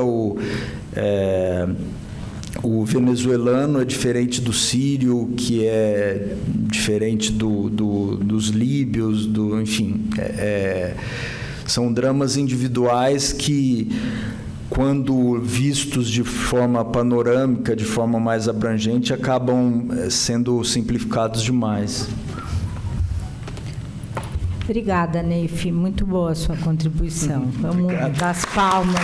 o venezuelano é diferente do sírio, que é diferente dos líbios, enfim. São dramas individuais que, quando vistos de forma panorâmica, de forma mais abrangente, acabam sendo simplificados demais. Obrigada, Neif. Muito boa a sua contribuição. Vamos dar as palmas.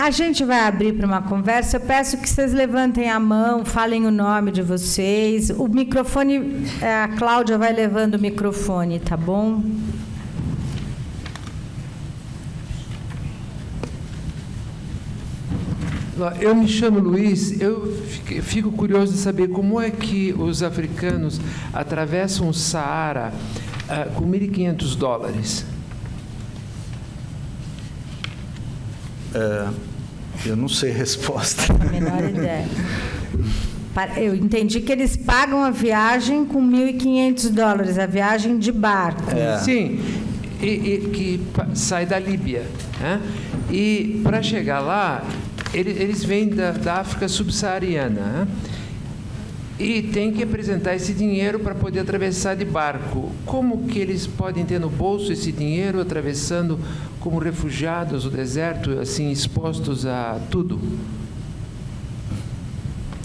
A gente vai abrir para uma conversa. Eu peço que vocês levantem a mão, falem o nome de vocês. O microfone, a Cláudia vai levando o microfone, tá bom? Eu me chamo Luiz, eu fico curioso de saber como é que os africanos atravessam o Saara com $1.500. Eu não sei a resposta. A menor ideia. Eu entendi que eles pagam a viagem com $1.500, a viagem de barco. Sim, que sai da Líbia. Né? E para chegar lá, eles vêm da África subsaariana, né? E tem que apresentar esse dinheiro para poder atravessar de barco. Como que eles podem ter no bolso esse dinheiro atravessando como refugiados o deserto, assim, expostos a tudo?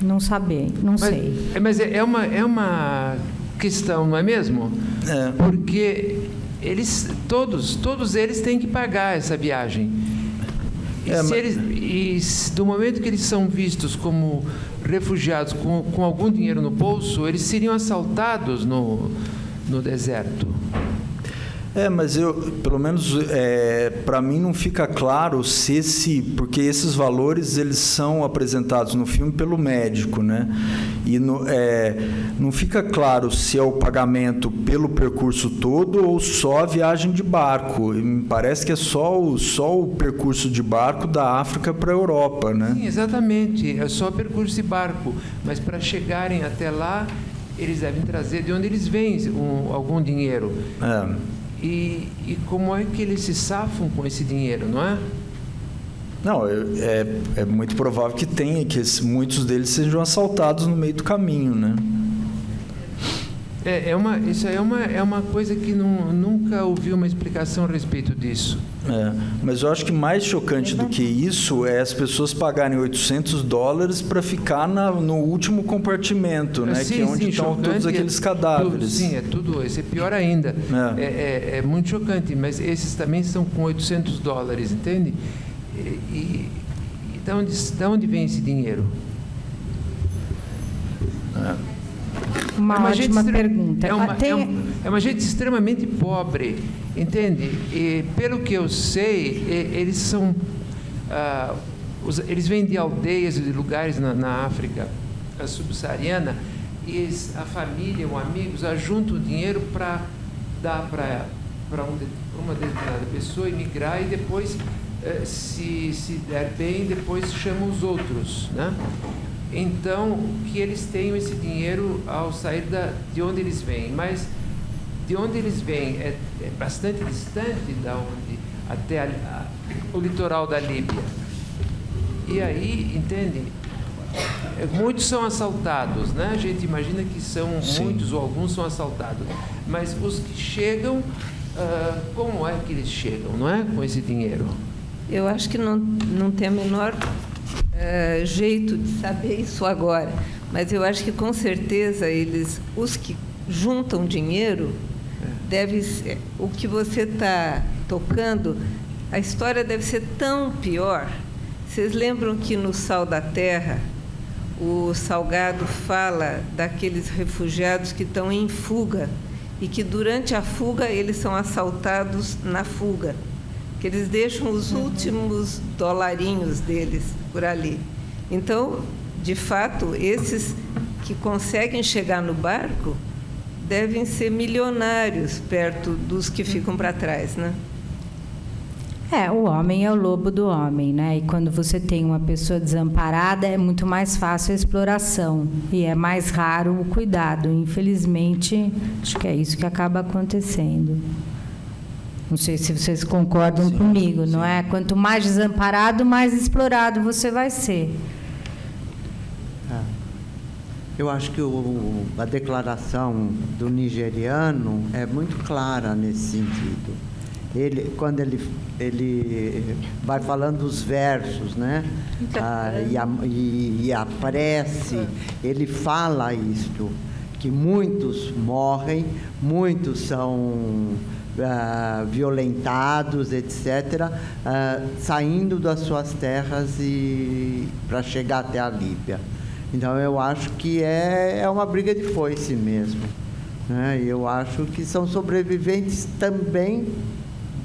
Não sei. Mas é uma questão, não é mesmo? Porque todos eles têm que pagar essa viagem. Do momento que eles são vistos como refugiados com algum dinheiro no bolso, eles seriam assaltados no deserto. Mas pelo menos, para mim não fica claro porque esses valores eles são apresentados no filme pelo médico, né? E não fica claro se é o pagamento pelo percurso todo ou só a viagem de barco. Me parece que é só o percurso de barco da África para a Europa, né? Sim, exatamente. É só o percurso de barco. Mas para chegarem até lá, eles devem trazer de onde eles vêm algum dinheiro. E como é que eles se safam com esse dinheiro, não é? Não, é muito provável que muitos deles sejam assaltados no meio do caminho, né? Isso aí é uma coisa que nunca ouvi uma explicação a respeito disso. Mas eu acho que mais chocante do que isso é as pessoas pagarem $800 para ficar no último compartimento, né? Sim, que é onde estão todos aqueles cadáveres. Esse é pior ainda. É muito chocante, mas esses também são com $800, entende? E de onde vem esse dinheiro? Uma ótima pergunta. É uma gente extremamente pobre, entende? E, pelo que eu sei, eles são... eles vêm de aldeias, de lugares na África subsaariana, e a família ou amigos ajuntam dinheiro para dar para para uma determinada pessoa emigrar e depois, se der bem, depois chama os outros, né? Então, que eles tenham esse dinheiro ao sair de onde eles vêm, mas de onde eles vêm é bastante distante da onde até o litoral da Líbia. E aí, entende? Muitos são assaltados, né? A gente imagina que são muitos ou alguns são assaltados, mas os que chegam, como é que eles chegam, não é? Com esse dinheiro? Eu acho que não tem o menor jeito de saber isso agora, mas eu acho que com certeza os que juntam dinheiro, deve ser, o que você está tocando, a história deve ser tão pior. Vocês lembram que no Sal da Terra, o Salgado fala daqueles refugiados que estão em fuga e que durante a fuga eles são assaltados na fuga, que eles deixam os últimos dolarinhos deles por ali. Então, de fato, esses que conseguem chegar no barco devem ser milionários perto dos que ficam para trás, né? O homem é o lobo do homem, né? E quando você tem uma pessoa desamparada, é muito mais fácil a exploração e é mais raro o cuidado. Infelizmente, acho que é isso que acaba acontecendo. Não sei se vocês concordam comigo, não é? Quanto mais desamparado, mais explorado você vai ser. Eu acho que a declaração do nigeriano é muito clara nesse sentido. Quando ele vai falando os versos, né? E a prece, ele fala isto, que muitos morrem, muitos são violentados, etc., saindo das suas terras para chegar até a Líbia. Então, eu acho que é uma briga de foice mesmo, né? Eu acho que são sobreviventes também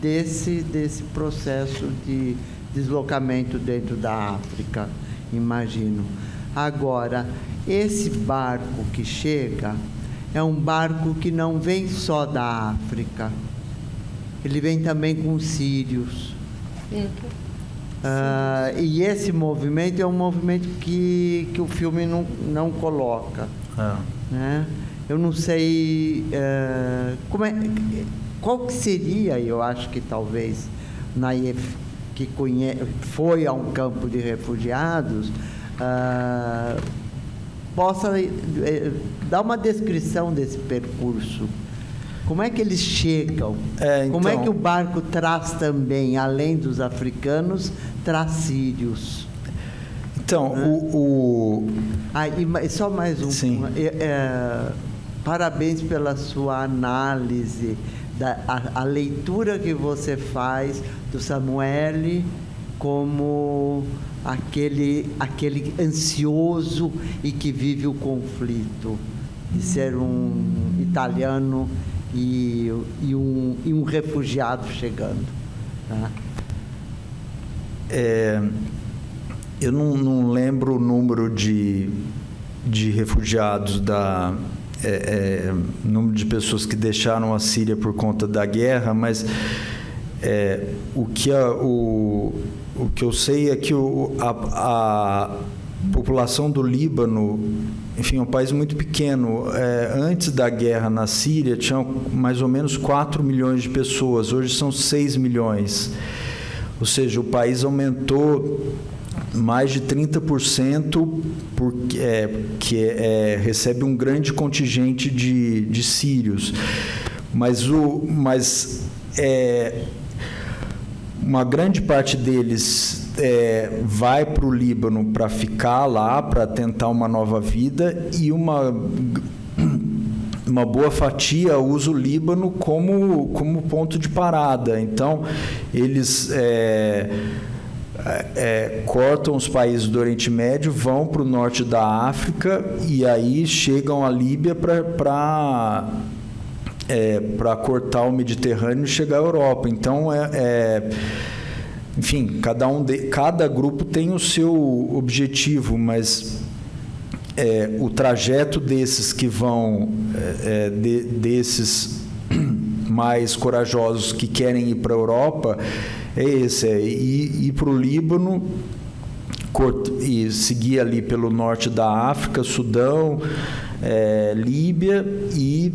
desse processo de deslocamento dentro da África, imagino. Agora, esse barco que chega é um barco que não vem só da África, ele vem também com os sírios. E esse movimento é um movimento que o filme não coloca. Né? Eu não sei qual que seria, eu acho que talvez Nayef, que foi a um campo de refugiados, possa dar uma descrição desse percurso. Como é que eles chegam? Como é que o barco traz também, além dos africanos, traz sírios? Então, só mais um. Sim. Parabéns pela sua análise, a leitura que você faz do Samuele como aquele ansioso e que vive o conflito, de ser um italiano e um refugiado chegando. Tá? Eu não lembro o número de refugiados, número de pessoas que deixaram a Síria por conta da guerra, mas o que eu sei é que a população do Líbano, enfim, é um país muito pequeno. Antes da guerra na Síria, tinham mais ou menos 4 milhões de pessoas. Hoje são 6 milhões. Ou seja, o país aumentou mais de 30%, que recebe um grande contingente de sírios. Mas uma grande parte deles vai para o Líbano para ficar lá, para tentar uma nova vida, e uma boa fatia usa o Líbano como ponto de parada. Então, eles cortam os países do Oriente Médio, vão para o norte da África e aí chegam à Líbia para cortar o Mediterrâneo e chegar à Europa. Então, enfim, cada grupo tem o seu objetivo, mas o trajeto desses que vão, desses mais corajosos que querem ir para a Europa é esse, ir para o Líbano e seguir ali pelo norte da África, Sudão, Líbia e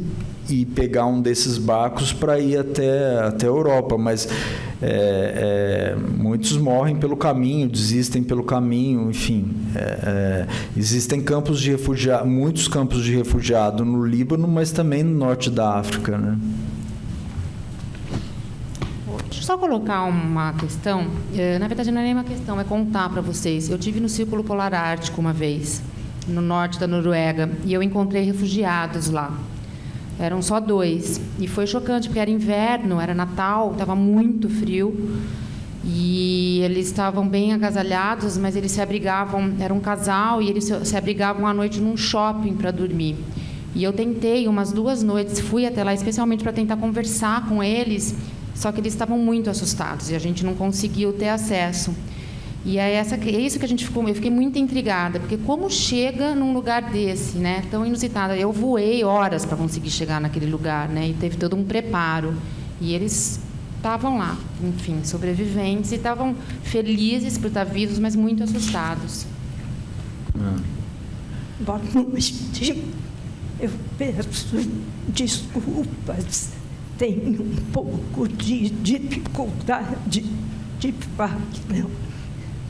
pegar um desses barcos para ir até a Europa, mas muitos morrem pelo caminho, desistem pelo caminho, enfim. Existem campos de refugiados, muitos campos de refugiado no Líbano, mas também no norte da África, né? Deixa eu só colocar uma questão. Na verdade, não é nem uma questão, é contar para vocês. Eu estive no Círculo Polar Ártico uma vez, no norte da Noruega, e eu encontrei refugiados lá. Eram só 2. E foi chocante, porque era inverno, era Natal, estava muito frio. E eles estavam bem agasalhados, mas eles se abrigavam, era um casal, e eles se abrigavam à noite num shopping para dormir. E eu tentei, umas 2 noites, fui até lá especialmente para tentar conversar com eles, só que eles estavam muito assustados e a gente não conseguiu ter acesso. E é isso que eu fiquei muito intrigada, porque como chega num lugar desse, né, tão inusitado? Eu voei horas para conseguir chegar naquele lugar, né, e teve todo um preparo. E eles estavam lá, enfim, sobreviventes, e estavam felizes por estar vivos, mas muito assustados. Boa noite. Eu peço desculpas. Tenho um pouco de dificuldade de fala.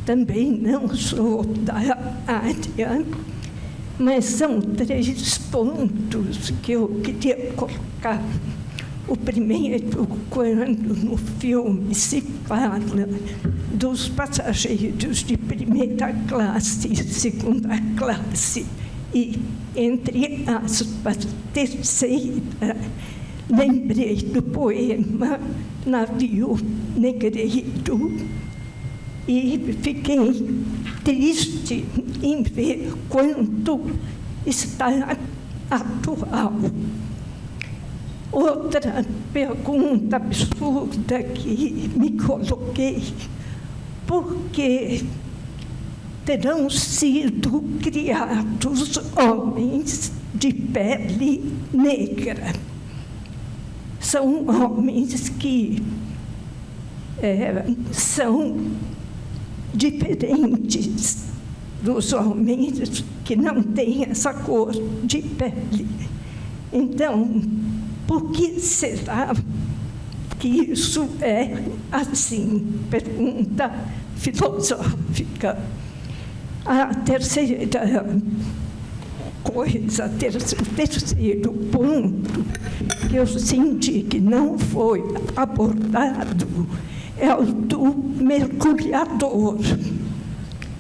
Também não sou da área, mas são 3 pontos que eu queria colocar. O primeiro, quando no filme se fala dos passageiros de primeira classe e segunda classe, e, entre aspas, terceira, lembrei do poema Navio Negreiro e fiquei triste em ver quanto está atual. Outra pergunta absurda que me coloquei: por que terão sido criados homens de pele negra? São homens que são diferentes dos homens que não têm essa cor de pele. Então, por que será que isso é assim? Pergunta filosófica. A terceira coisa, o terceiro ponto que eu senti que não foi abordado é o do mergulhador.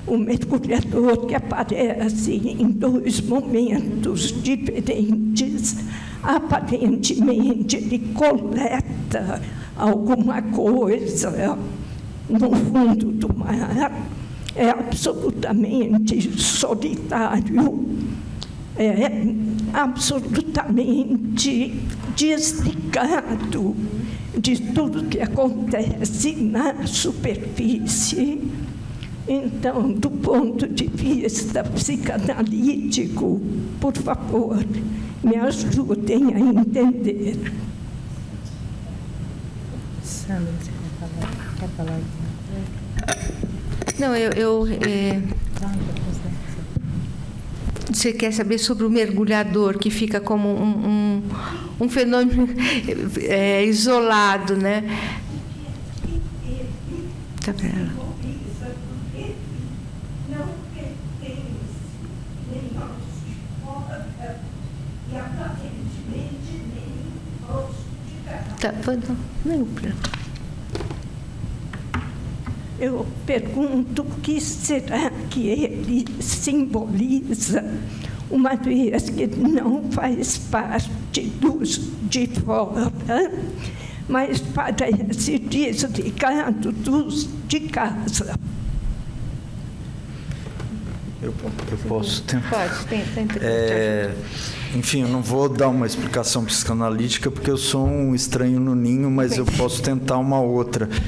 O mergulhador que aparece em 2 momentos diferentes. Aparentemente, ele coleta alguma coisa no fundo do mar. É absolutamente solitário, é absolutamente desligado de tudo que acontece na superfície. Então, do ponto de vista psicanalítico, por favor, me ajudem a entender. Sandra, você quer falar? Não, você quer saber sobre o mergulhador, que fica como um fenômeno isolado, né? Tá para ela. Tá, não. Eu pergunto o que será que ele simboliza, uma vez que não faz parte dos de fora, mas parece desligado dos de casa. Eu posso tentar. Pode, tenta. Enfim, eu não vou dar uma explicação psicanalítica porque eu sou um estranho no ninho, mas eu posso tentar uma outra. Na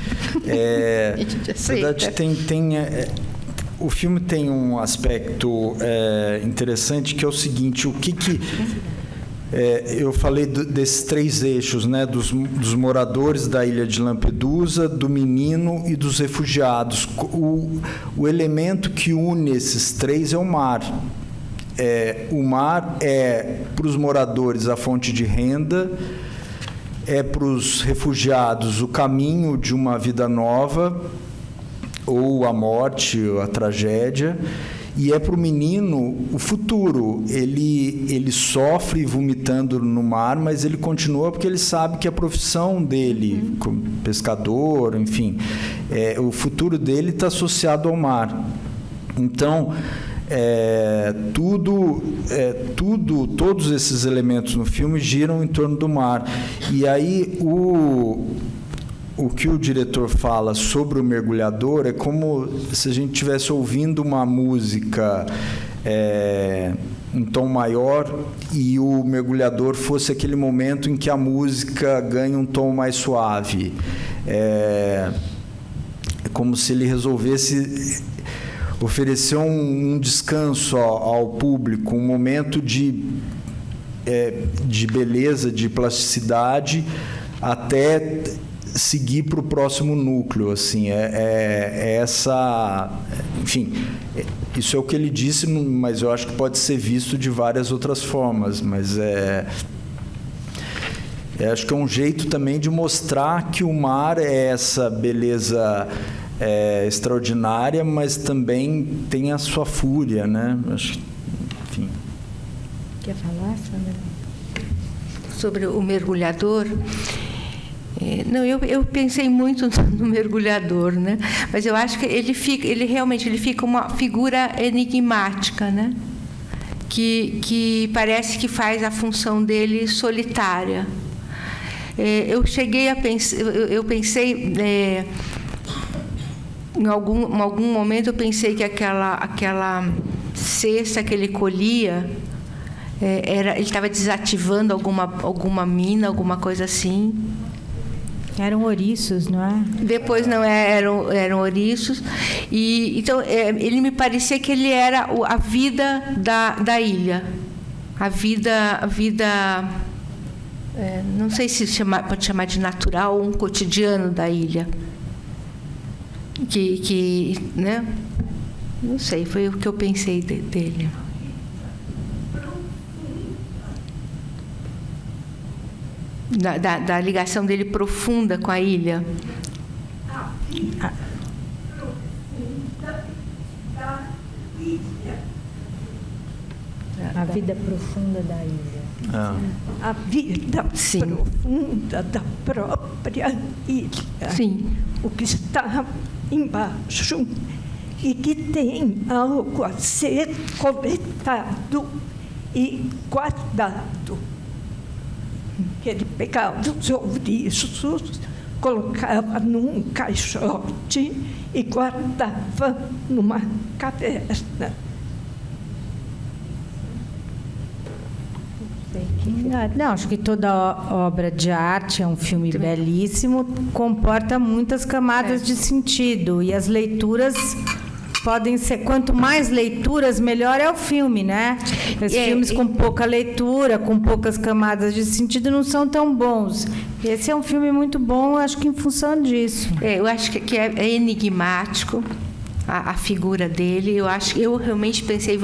verdade, o filme tem um aspecto interessante, que é o seguinte: Eu falei desses 3 eixos, né? Dos moradores da ilha de Lampedusa, do menino e dos refugiados. O elemento que une esses 3 é o mar. O mar é, para os moradores, a fonte de renda, é para os refugiados o caminho de uma vida nova, ou a morte, ou a tragédia, e é para o menino o futuro. Ele sofre vomitando no mar, mas ele continua porque ele sabe que a profissão dele, como pescador, enfim, o futuro dele está associado ao mar. Então, todos esses elementos no filme giram em torno do mar. E aí o que o diretor fala sobre o mergulhador é como se a gente estivesse ouvindo uma música em tom maior e o mergulhador fosse aquele momento em que a música ganha um tom mais suave. É como se ele resolvesse oferecer um descanso ao público, um momento de beleza, de plasticidade, até seguir para o próximo núcleo, assim, essa, enfim, isso é o que ele disse, mas eu acho que pode ser visto de várias outras formas, mas acho que é um jeito também de mostrar que o mar é essa beleza extraordinária, mas também tem a sua fúria, né? Acho, enfim. Quer falar, Sandra? Sobre o mergulhador? Não, eu pensei muito no mergulhador, né? Mas eu acho que ele realmente fica uma figura enigmática, né? Que parece que faz a função dele solitária. Eu cheguei a pensar, eu pensei em algum momento eu pensei que aquela cesta que ele colhia ele estava desativando alguma mina, alguma coisa assim. Eram ouriços, não é? Depois não eram ouriços. E então ele me parecia que ele era a vida da ilha, a vida não sei se pode chamar de natural ou um cotidiano da ilha. Né? Não sei, foi o que eu pensei dele. Da ligação dele profunda com a ilha. A vida profunda da ilha. A vida profunda da própria ilha. Sim. O que está embaixo e que tem algo a ser coletado e guardado. Que ele pegava os ouriços, colocava num caixote e guardava numa caverna. Não, acho que toda obra de arte é um filme belíssimo, comporta muitas camadas de sentido, e as leituras podem ser, quanto mais leituras, melhor é o filme, né? Os filmes com pouca leitura, com poucas camadas de sentido, não são tão bons. Esse é um filme muito bom, acho que em função disso. Eu acho que é enigmático a figura dele. Eu realmente pensei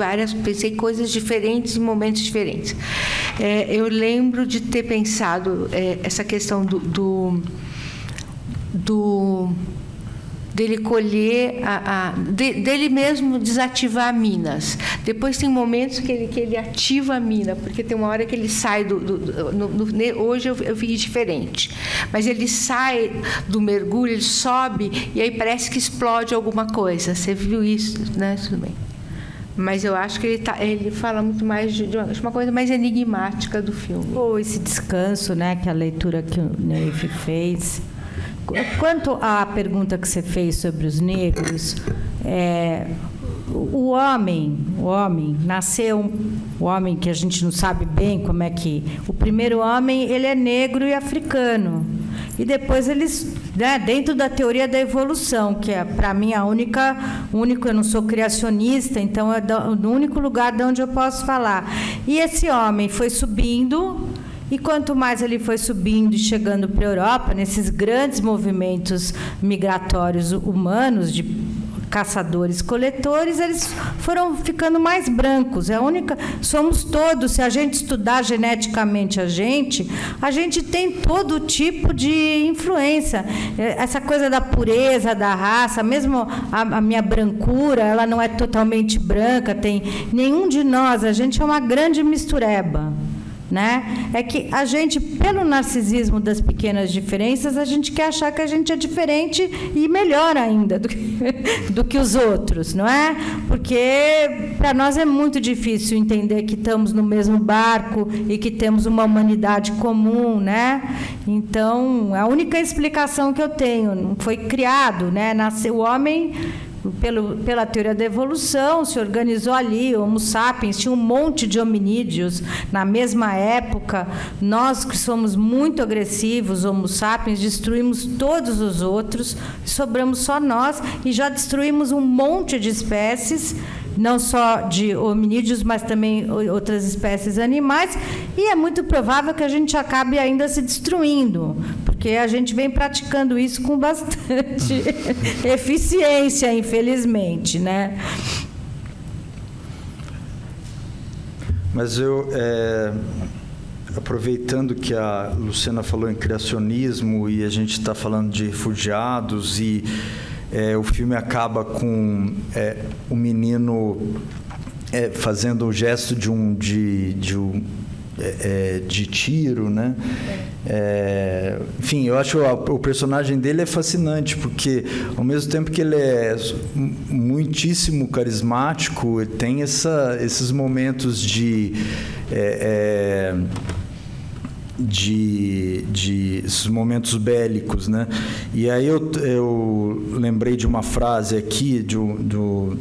coisas diferentes em momentos diferentes. Eu lembro de ter pensado essa questão dele colher, dele mesmo desativar minas. Depois tem momentos que ele ativa a mina, porque tem uma hora que ele sai hoje eu vi diferente. Mas ele sai do mergulho, ele sobe, e aí parece que explode alguma coisa. Você viu isso, né? Tudo bem. Mas eu acho que ele fala muito mais de uma coisa mais enigmática do filme. Ou esse descanso, né? Que a leitura que o Neif fez. Quanto à pergunta que você fez sobre os negros, o homem nasceu, o homem que a gente não sabe bem como é que... O primeiro homem, ele é negro e africano. e depois eles, né, dentro da teoria da evolução, que é, para mim, eu não sou criacionista, então é o único lugar de onde eu posso falar. E esse homem foi subindo, e quanto mais ele foi subindo e chegando para a Europa, nesses grandes movimentos migratórios humanos, de caçadores-coletores, eles foram ficando mais brancos. Somos todos, se a gente estudar geneticamente a gente tem todo tipo de influência. Essa coisa da pureza, da raça, mesmo a minha brancura, ela não é totalmente branca, nenhum de nós, a gente é uma grande mistureba. Né? É que a gente, pelo narcisismo das pequenas diferenças, a gente quer achar que a gente é diferente e melhor ainda do que os outros, não é? Porque para nós é muito difícil entender que estamos no mesmo barco e que temos uma humanidade comum, né? Então, a única explicação que eu tenho, foi criado, né? Nasceu o homem pela teoria da evolução, se organizou ali, Homo sapiens, tinha um monte de hominídeos na mesma época. Nós, que somos muito agressivos, Homo sapiens, destruímos todos os outros, sobramos só nós e já destruímos um monte de espécies, não só de hominídeos, mas também outras espécies animais, e é muito provável que a gente acabe ainda se destruindo, porque a gente vem praticando isso com bastante eficiência, infelizmente, né? Mas aproveitando que a Luciana falou em criacionismo e a gente está falando de refugiados e o filme acaba com o menino fazendo o gesto de tiro, né? Enfim, eu acho o personagem dele é fascinante, porque ao mesmo tempo que ele é muitíssimo carismático, ele tem esses momentos de esses momentos bélicos, né? E aí eu lembrei de uma frase aqui do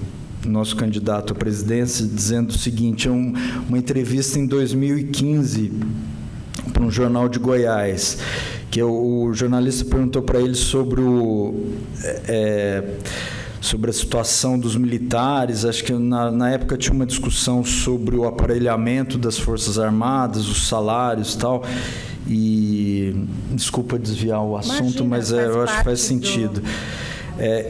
nosso candidato à presidência dizendo o seguinte: uma entrevista em 2015 para um jornal de Goiás, que o jornalista perguntou para ele sobre sobre a situação dos militares. Acho que na época tinha uma discussão sobre o aparelhamento das Forças Armadas, os salários e tal. E desculpa desviar o assunto, mas eu acho que faz sentido.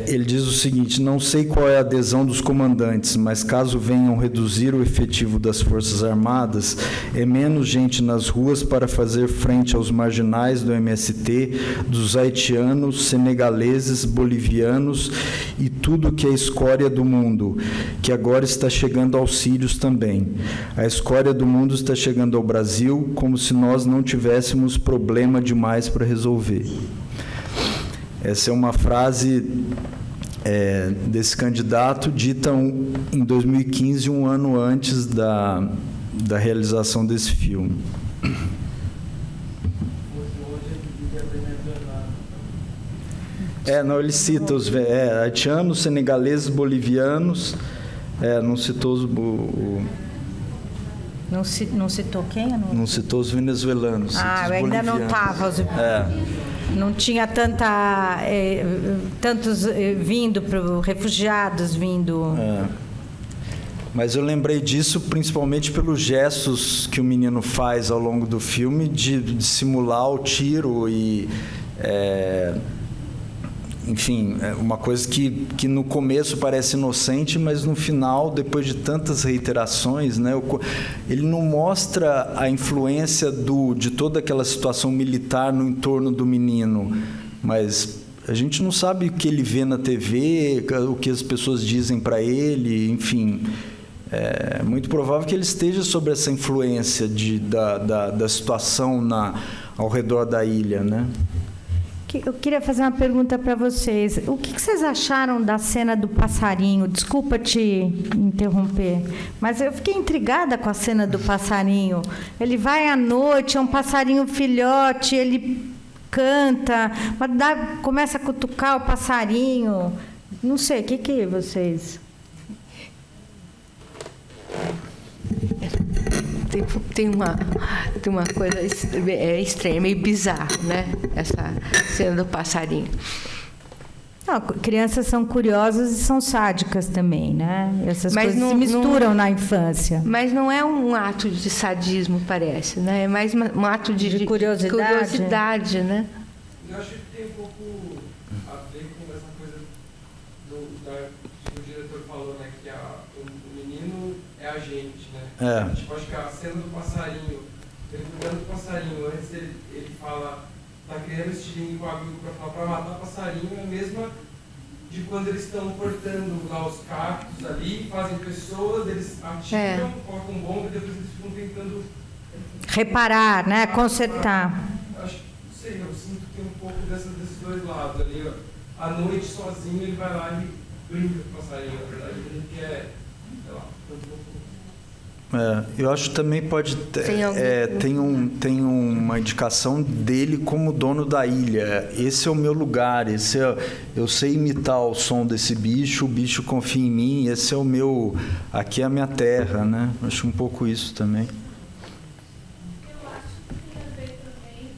Ele diz o seguinte: não sei qual é a adesão dos comandantes, mas caso venham reduzir o efetivo das Forças Armadas, é menos gente nas ruas para fazer frente aos marginais do MST, dos haitianos, senegaleses, bolivianos e tudo que é escória do mundo, que agora está chegando aos sírios também. A escória do mundo está chegando ao Brasil, como se nós não tivéssemos problema demais para resolver. Essa é uma frase desse candidato, dita em 2015, um ano antes da realização desse filme. Não, ele cita os haitianos, senegaleses, bolivianos, não citou os... Não citou quem? Não citou os venezuelanos. Eu ainda não estava... Não tinha tantos vindo, refugiados vindo. Mas eu lembrei disso principalmente pelos gestos que o menino faz ao longo do filme de simular o tiro e... enfim, uma coisa que no começo parece inocente, mas no final, depois de tantas reiterações, né, ele não mostra a influência de toda aquela situação militar no entorno do menino, mas a gente não sabe o que ele vê na TV, o que as pessoas dizem para ele, enfim. É muito provável que ele esteja sob essa influência da situação ao redor da ilha, né? Eu queria fazer uma pergunta para vocês. O que vocês acharam da cena do passarinho? Desculpa te interromper, mas eu fiquei intrigada com a cena do passarinho. Ele vai à noite, é um passarinho filhote, ele canta, mas começa a cutucar o passarinho. Não sei, o que vocês... tem uma coisa estranha, meio bizarro, né? Essa cena do passarinho. Não, crianças são curiosas e são sádicas também, né? Essas Mas coisas se misturam na infância. Mas não é um ato de sadismo, parece, né? É mais um ato de curiosidade, né? Eu acho que tem um pouco a ver com essa coisa que o diretor falou, né? Que o menino é a gente, né? Tipo, acho que a cena do passarinho, ele cuidando do passarinho, antes ele fala, tá criando estilingue com agudo para matar passarinho, é a mesma de quando eles estão cortando lá os cactos ali, fazem pessoas, eles atiram, colocam bomba e depois eles ficam tentando reparar, né? Consertar. Acho que, não sei, eu sinto que tem um pouco desses dois lados ali. À noite, sozinho, ele vai lá e brinca com o passarinho, na verdade. Ele quer, sei lá, um pouco... Eu acho que também pode ter, tem uma indicação dele como dono da ilha. Esse é o meu lugar, eu sei imitar o som desse bicho, o bicho confia em mim, esse é o meu, aqui é a minha terra, né? Acho um pouco isso também. Eu acho que tem a ver também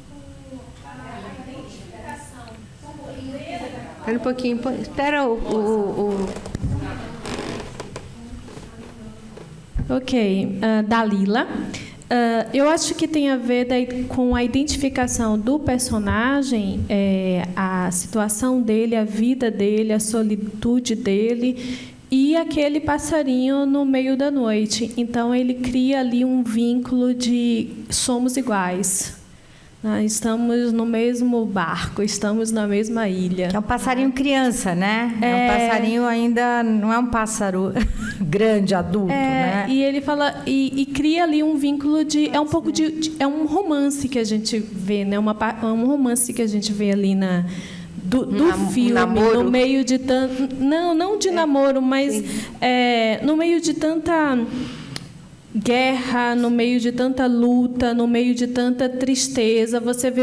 com a identificação. Espera um pouquinho, espera Ok, Dalila. Eu acho que tem a ver com a identificação do personagem, a situação dele, a vida dele, a solitude dele e aquele passarinho no meio da noite. Então, ele cria ali um vínculo de somos iguais. Estamos no mesmo barco, estamos na mesma ilha. É um passarinho criança, né? É um passarinho ainda, não é um pássaro grande, adulto, né? E ele fala, e cria ali um vínculo de, é um pouco é um romance que a gente vê, né? Um romance que a gente vê ali do filme, namoro. No meio de tanto, não de namoro, mas no meio de tanta guerra, no meio de tanta luta, no meio de tanta tristeza, você vê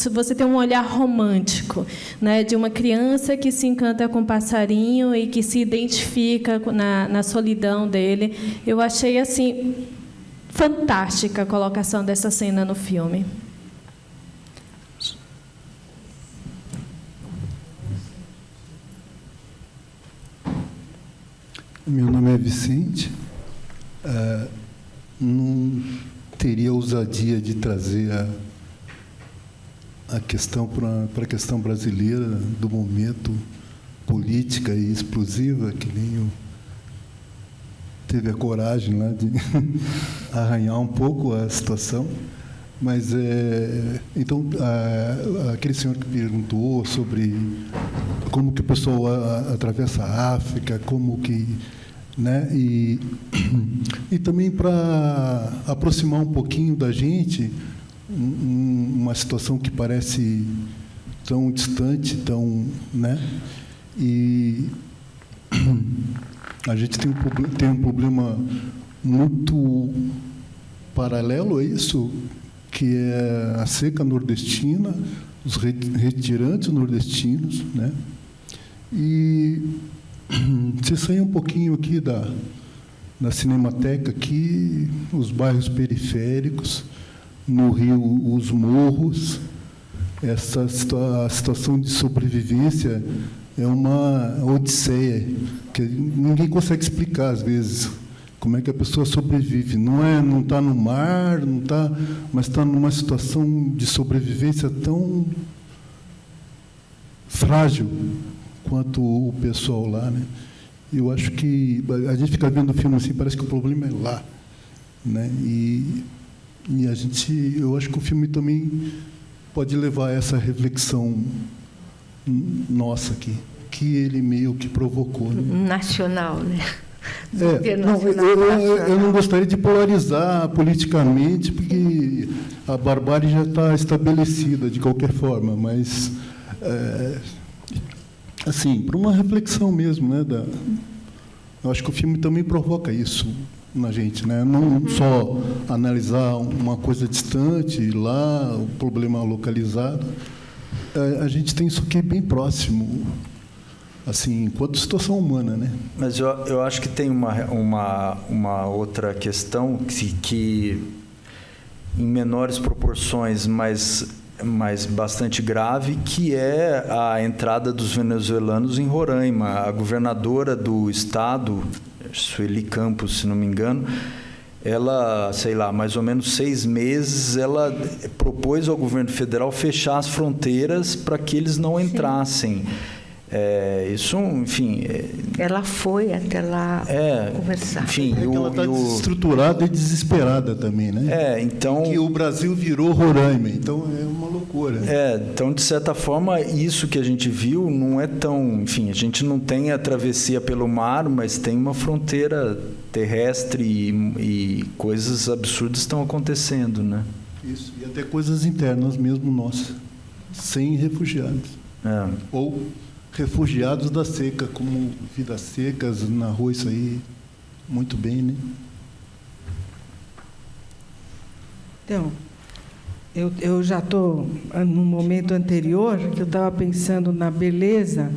você tem um olhar romântico, né, de uma criança que se encanta com o passarinho e que se identifica na solidão dele. Eu achei assim fantástica a colocação dessa cena no filme. Meu nome é Vicente. Não teria ousadia de trazer a questão para a questão brasileira do momento, política e explosiva, que nem teve a coragem lá de arranhar um pouco a situação. Mas, então, aquele senhor que perguntou sobre como que o pessoal atravessa a África, como que... né? E também para aproximar um pouquinho da gente uma situação que parece tão distante, né? E a gente tem um problema muito paralelo a isso, que é a seca nordestina, os retirantes nordestinos, né? E se sair um pouquinho aqui da Cinemateca, aqui, os bairros periféricos, no Rio, os morros, a situação de sobrevivência é uma odisseia, que ninguém consegue explicar, às vezes, como é que a pessoa sobrevive. Não está no mar, mas está numa situação de sobrevivência tão frágil quanto o pessoal lá, né? Eu acho que a gente fica vendo o filme assim, parece que o problema é lá, né? E eu acho que o filme também pode levar a essa reflexão nossa aqui, que ele meio que provocou, né? Nacional, né? Eu não gostaria de polarizar politicamente, porque a barbárie já está estabelecida de qualquer forma, mas assim, para uma reflexão mesmo, né? Eu acho que o filme também provoca isso na gente, né? Não só analisar uma coisa distante, lá, o problema localizado. A gente tem isso aqui bem próximo. assim, enquanto situação humana, né? Mas eu acho que tem uma outra questão que em menores proporções, mas bastante grave, que é a entrada dos venezuelanos em Roraima. A governadora do estado, Sueli Campos, se não me engano, ela, sei lá, mais ou menos 6 meses, ela propôs ao governo federal fechar as fronteiras para que eles não entrassem. Isso, enfim... Ela foi até lá conversar. Enfim, ela está desestruturada e desesperada também, né? Então... Que o Brasil virou Roraima, então é uma loucura. Então, de certa forma, isso que a gente viu não é tão... Enfim, a gente não tem a travessia pelo mar, mas tem uma fronteira terrestre e coisas absurdas estão acontecendo, né? Isso, e até coisas internas mesmo nossas, sem refugiados. Ou refugiados da seca, como Vidas Secas, narrou isso aí muito bem, né? Então, eu já estou no momento anterior, que eu estava pensando na beleza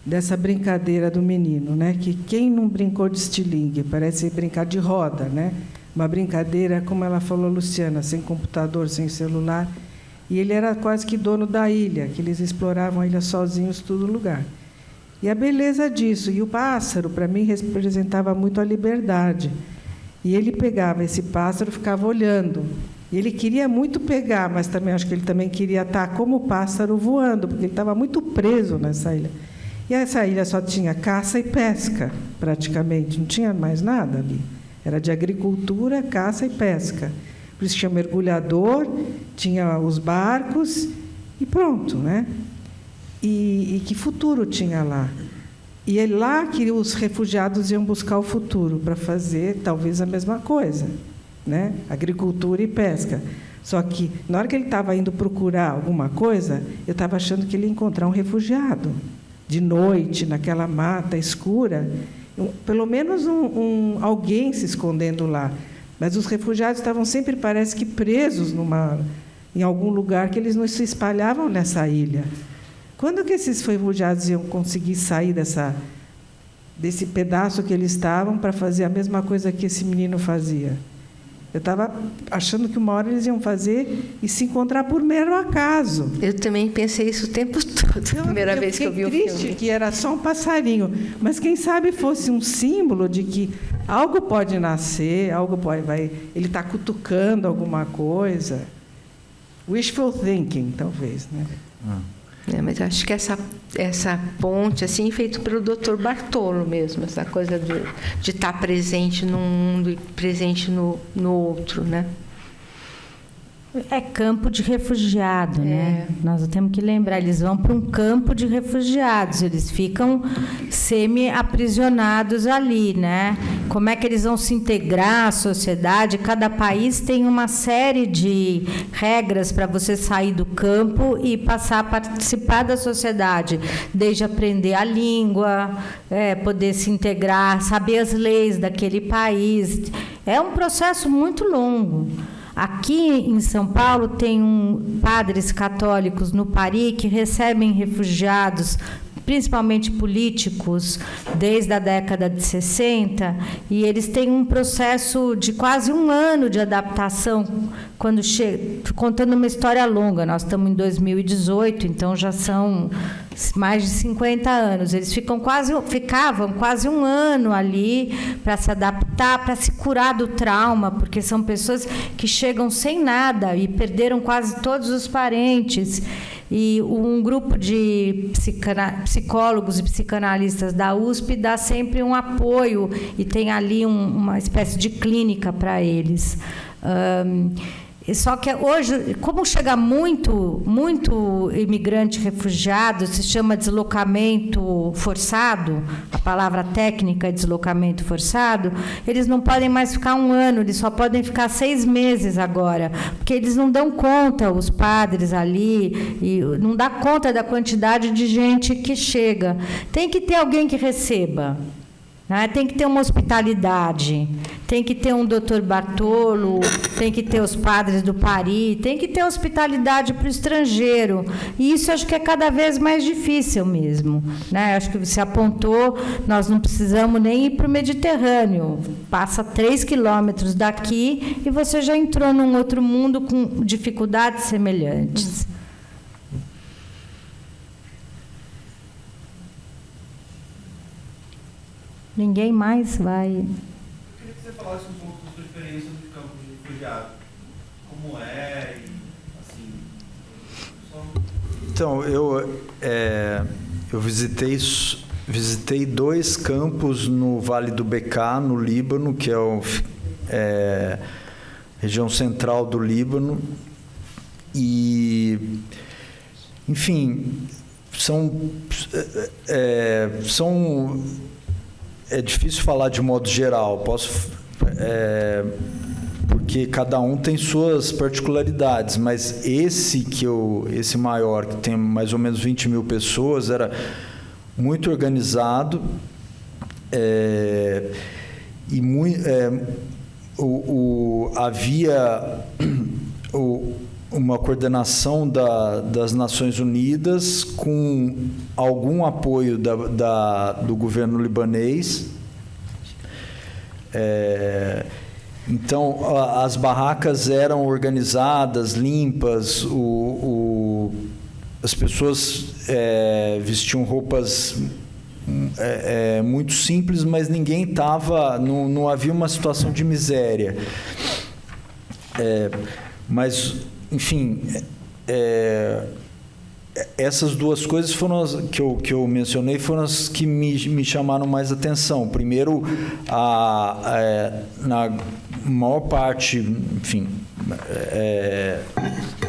dessa brincadeira do menino, né? Que quem não brincou de estilingue, parece brincar de roda, né? Uma brincadeira, como ela falou, Luciana, sem computador, sem celular. E ele era quase que dono da ilha, que eles exploravam a ilha sozinhos, todo lugar. E a beleza disso. E o pássaro, para mim, representava muito a liberdade. E ele pegava esse pássaro e ficava olhando. E ele queria muito pegar, mas também acho que ele também queria estar como pássaro voando, porque ele estava muito preso nessa ilha. E essa ilha só tinha caça e pesca, praticamente. Não tinha mais nada ali. Era de agricultura, caça e pesca. Por isso tinha mergulhador, tinha os barcos e pronto, né? E que futuro tinha lá? E é lá que os refugiados iam buscar o futuro, para fazer talvez a mesma coisa, né? Agricultura e pesca. Só que, na hora que ele estava indo procurar alguma coisa, eu estava achando que ele ia encontrar um refugiado. De noite, naquela mata escura, pelo menos alguém se escondendo lá. Mas os refugiados estavam sempre, parece que, presos em algum lugar, que eles não se espalhavam nessa ilha. Quando que esses refugiados iam conseguir sair desse pedaço que eles estavam para fazer a mesma coisa que esse menino fazia? Eu estava achando que uma hora eles iam fazer e se encontrar por mero acaso. Eu também pensei isso o tempo todo, a primeira vez que eu vi o filme. Triste que era só um passarinho, mas quem sabe fosse um símbolo de que algo pode nascer, ele está cutucando alguma coisa. Wishful thinking, talvez, né? Mas eu acho que essa ponte, assim, feito pelo Dr. Bartolo mesmo, essa coisa de estar presente no mundo e presente no outro, né? É campo de refugiado, né? Nós temos que lembrar, eles vão para um campo de refugiados, eles ficam semi-aprisionados ali, né? Como é que eles vão se integrar à sociedade? Cada país tem uma série de regras para você sair do campo e passar a participar da sociedade, desde aprender a língua, poder se integrar, saber as leis daquele país. É um processo muito longo. Aqui em São Paulo tem padres católicos no Pari que recebem refugiados, principalmente políticos, desde a década de 60, e eles têm um processo de quase 1 ano de adaptação, contando uma história longa. Nós estamos em 2018, então já são mais de 50 anos. Eles ficavam quase 1 ano ali para se adaptar, para se curar do trauma, porque são pessoas que chegam sem nada e perderam quase todos os parentes. E um grupo de psicólogos e psicanalistas da USP dá sempre um apoio e tem ali uma espécie de clínica para eles. Só que hoje, como chega muito imigrante refugiado, se chama deslocamento forçado, a palavra técnica é deslocamento forçado, eles não podem mais ficar 1 ano, eles só podem ficar 6 meses agora, porque eles não dão conta, os padres ali, e não dá conta da quantidade de gente que chega. Tem que ter alguém que receba. Tem que ter uma hospitalidade, tem que ter um doutor Bartolo, tem que ter os padres do Pari, tem que ter hospitalidade para o estrangeiro. E isso acho que é cada vez mais difícil mesmo, né? Acho que você apontou, nós não precisamos nem ir para o Mediterrâneo. Passa 3 quilômetros daqui e você já entrou num outro mundo com dificuldades semelhantes. Ninguém mais vai. Eu queria que você falasse um pouco da sua experiência no campo de refugiado. Como é e, assim... Então, eu visitei 2 campos no Vale do Bekaa, no Líbano, que é região central do Líbano. E, enfim, é difícil falar de modo geral, porque cada um tem suas particularidades, mas esse maior, que tem mais ou menos 20 mil pessoas, era muito organizado, e havia uma coordenação das Nações Unidas com algum apoio do governo libanês. Então, as barracas eram organizadas, limpas, as pessoas vestiam roupas muito simples, mas ninguém estava... Não havia uma situação de miséria. Mas... Enfim, essas 2 coisas foram que eu mencionei, foram as que me chamaram mais atenção. Primeiro, na maior parte, enfim,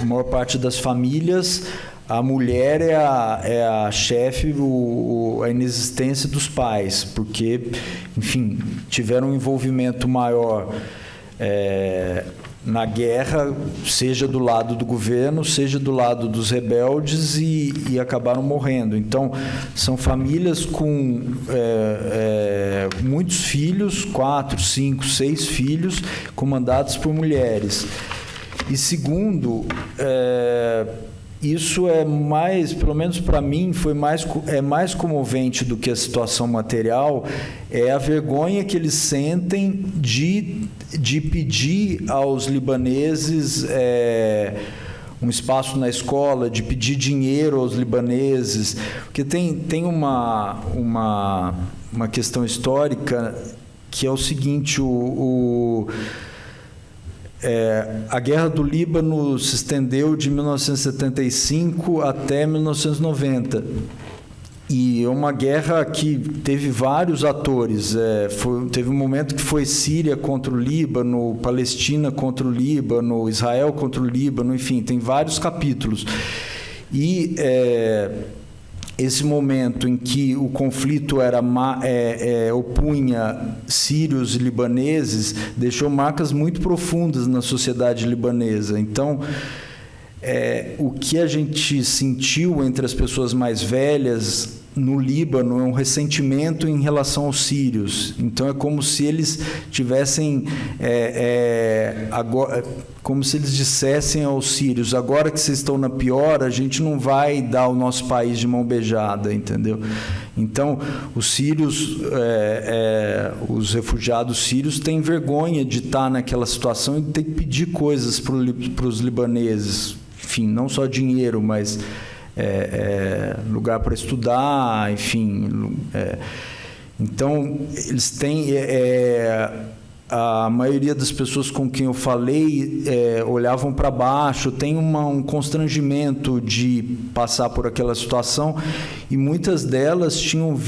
a maior parte das famílias, a mulher é a chefe, a inexistência dos pais, porque, enfim, tiveram um envolvimento maior na guerra, seja do lado do governo, seja do lado dos rebeldes, e acabaram morrendo. Então, são famílias com muitos filhos, 4, 5, 6 filhos, comandados por mulheres. E segundo, isso é mais, pelo menos para mim, é mais comovente do que a situação material, é a vergonha que eles sentem de pedir aos libaneses um espaço na escola, de pedir dinheiro aos libaneses, porque tem uma questão histórica que é o seguinte: a Guerra do Líbano se estendeu de 1975 até 1990. E é uma guerra que teve vários atores. Teve um momento que foi Síria contra o Líbano, Palestina contra o Líbano, Israel contra o Líbano, enfim, tem vários capítulos. E esse momento em que o conflito opunha sírios e libaneses deixou marcas muito profundas na sociedade libanesa. Então, o que a gente sentiu entre as pessoas mais velhas no Líbano é um ressentimento em relação aos sírios. Então, é como se eles tivessem... como se eles dissessem aos sírios: agora que vocês estão na pior, a gente não vai dar o nosso país de mão beijada, entendeu? Então, os sírios, os refugiados sírios têm vergonha de estar naquela situação e de ter que pedir coisas para os libaneses. Enfim, não só dinheiro, mas lugar para estudar, enfim. Então, eles têm... a maioria das pessoas com quem eu falei olhavam para baixo, tem um constrangimento de passar por aquela situação, e muitas delas tinham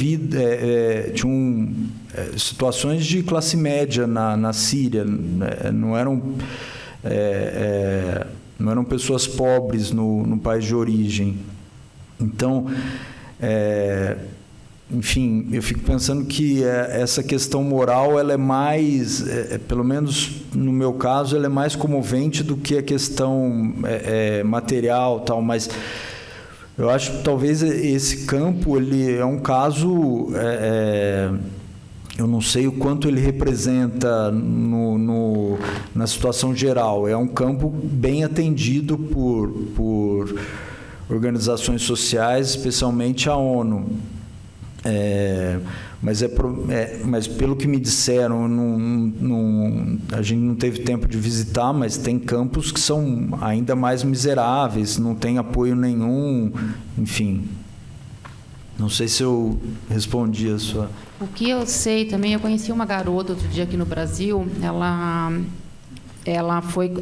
situações de classe média na Síria, não eram pessoas pobres no país de origem. Então, enfim, eu fico pensando que essa questão moral, ela é mais, pelo menos no meu caso, ela é mais comovente do que a questão material, tal, mas eu acho que talvez esse campo ele é um caso eu não sei o quanto ele representa na situação geral. É um campo bem atendido por organizações sociais, especialmente a ONU. Mas pelo que me disseram, a gente não teve tempo de visitar, mas tem campos que são ainda mais miseráveis, não tem apoio nenhum, enfim. Não sei se eu respondi a sua... O que eu sei também, eu conheci uma garota outro dia aqui no Brasil, ela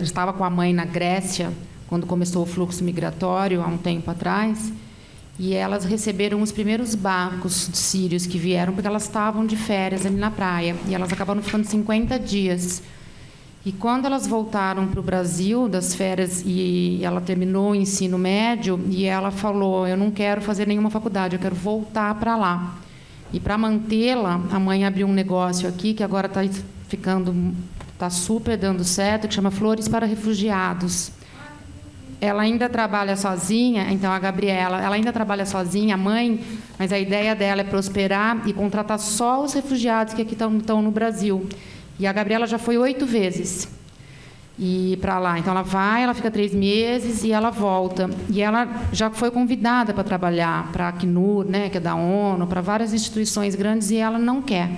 estava com a mãe na Grécia, quando começou o fluxo migratório, há um tempo atrás, e elas receberam os primeiros barcos sírios que vieram, porque elas estavam de férias ali na praia, e elas acabaram ficando 50 dias. E quando elas voltaram para o Brasil das férias, e ela terminou o ensino médio, e ela falou, eu não quero fazer nenhuma faculdade, eu quero voltar para lá. E para mantê-la, a mãe abriu um negócio aqui, que agora está super dando certo, que chama Flores para Refugiados. Ela ainda trabalha sozinha, então a Gabriela, ela ainda trabalha sozinha, a mãe, mas a ideia dela é prosperar e contratar só os refugiados que aqui estão no Brasil. E a Gabriela já foi 8 vezes para lá. Então, ela fica 3 meses e ela volta. E ela já foi convidada para trabalhar para a Acnur, né, que é da ONU, para várias instituições grandes, e ela não quer.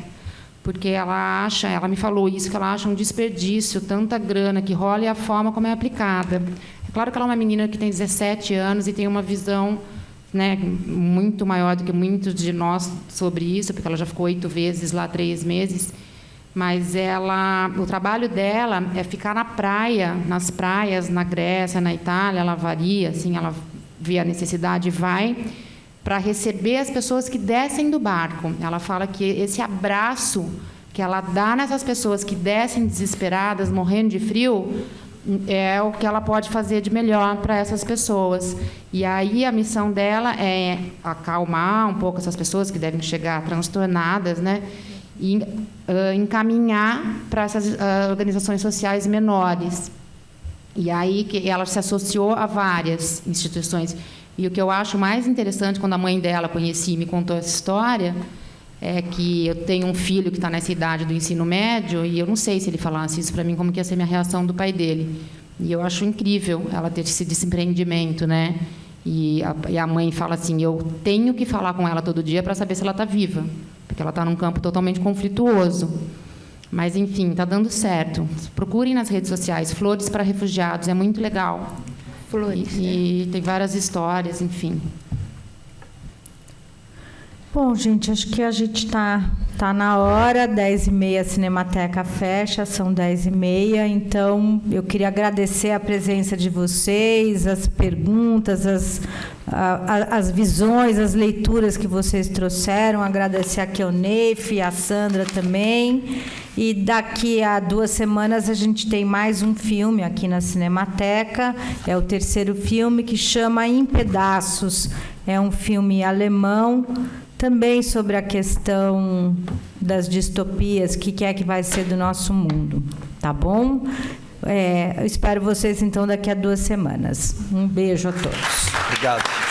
Porque ela me falou isso, que ela acha um desperdício, tanta grana que rola e a forma como é aplicada. É claro que ela é uma menina que tem 17 anos e tem uma visão, né, muito maior do que muitos de nós sobre isso, porque ela já ficou 8 vezes lá, 3 meses. Mas o trabalho dela é ficar na praia, nas praias, na Grécia, na Itália, ela varia, assim, ela vê a necessidade e vai, para receber as pessoas que descem do barco. Ela fala que esse abraço que ela dá nessas pessoas que descem desesperadas, morrendo de frio, é o que ela pode fazer de melhor para essas pessoas. E aí a missão dela é acalmar um pouco essas pessoas que devem chegar transtornadas, né? E encaminhar para essas organizações sociais menores. E aí que ela se associou a várias instituições. E o que eu acho mais interessante, quando a mãe dela conheci e me contou essa história, é que eu tenho um filho que está nessa idade do ensino médio, e eu não sei se ele falasse isso para mim, como que ia ser minha reação do pai dele. E eu acho incrível ela ter esse desprendimento, né? E a mãe fala assim, eu tenho que falar com ela todo dia para saber se ela está viva, porque ela está num campo totalmente conflituoso. Mas, enfim, está dando certo. Procurem nas redes sociais, Flores para Refugiados, é muito legal. Flores. E tem várias histórias, enfim. Bom, gente, acho que a gente está na hora, 10h30 a Cinemateca fecha, são 10h30, então eu queria agradecer a presença de vocês, as perguntas, as visões, as leituras que vocês trouxeram, agradecer a Keonef, a Sandra também, e daqui a 2 semanas a gente tem mais um filme aqui na Cinemateca, é o 3º filme, que chama Em Pedaços, é um filme alemão, também sobre a questão das distopias, o que é que vai ser do nosso mundo, tá bom? Eu espero vocês, então, daqui a 2 semanas. Um beijo a todos. Obrigado.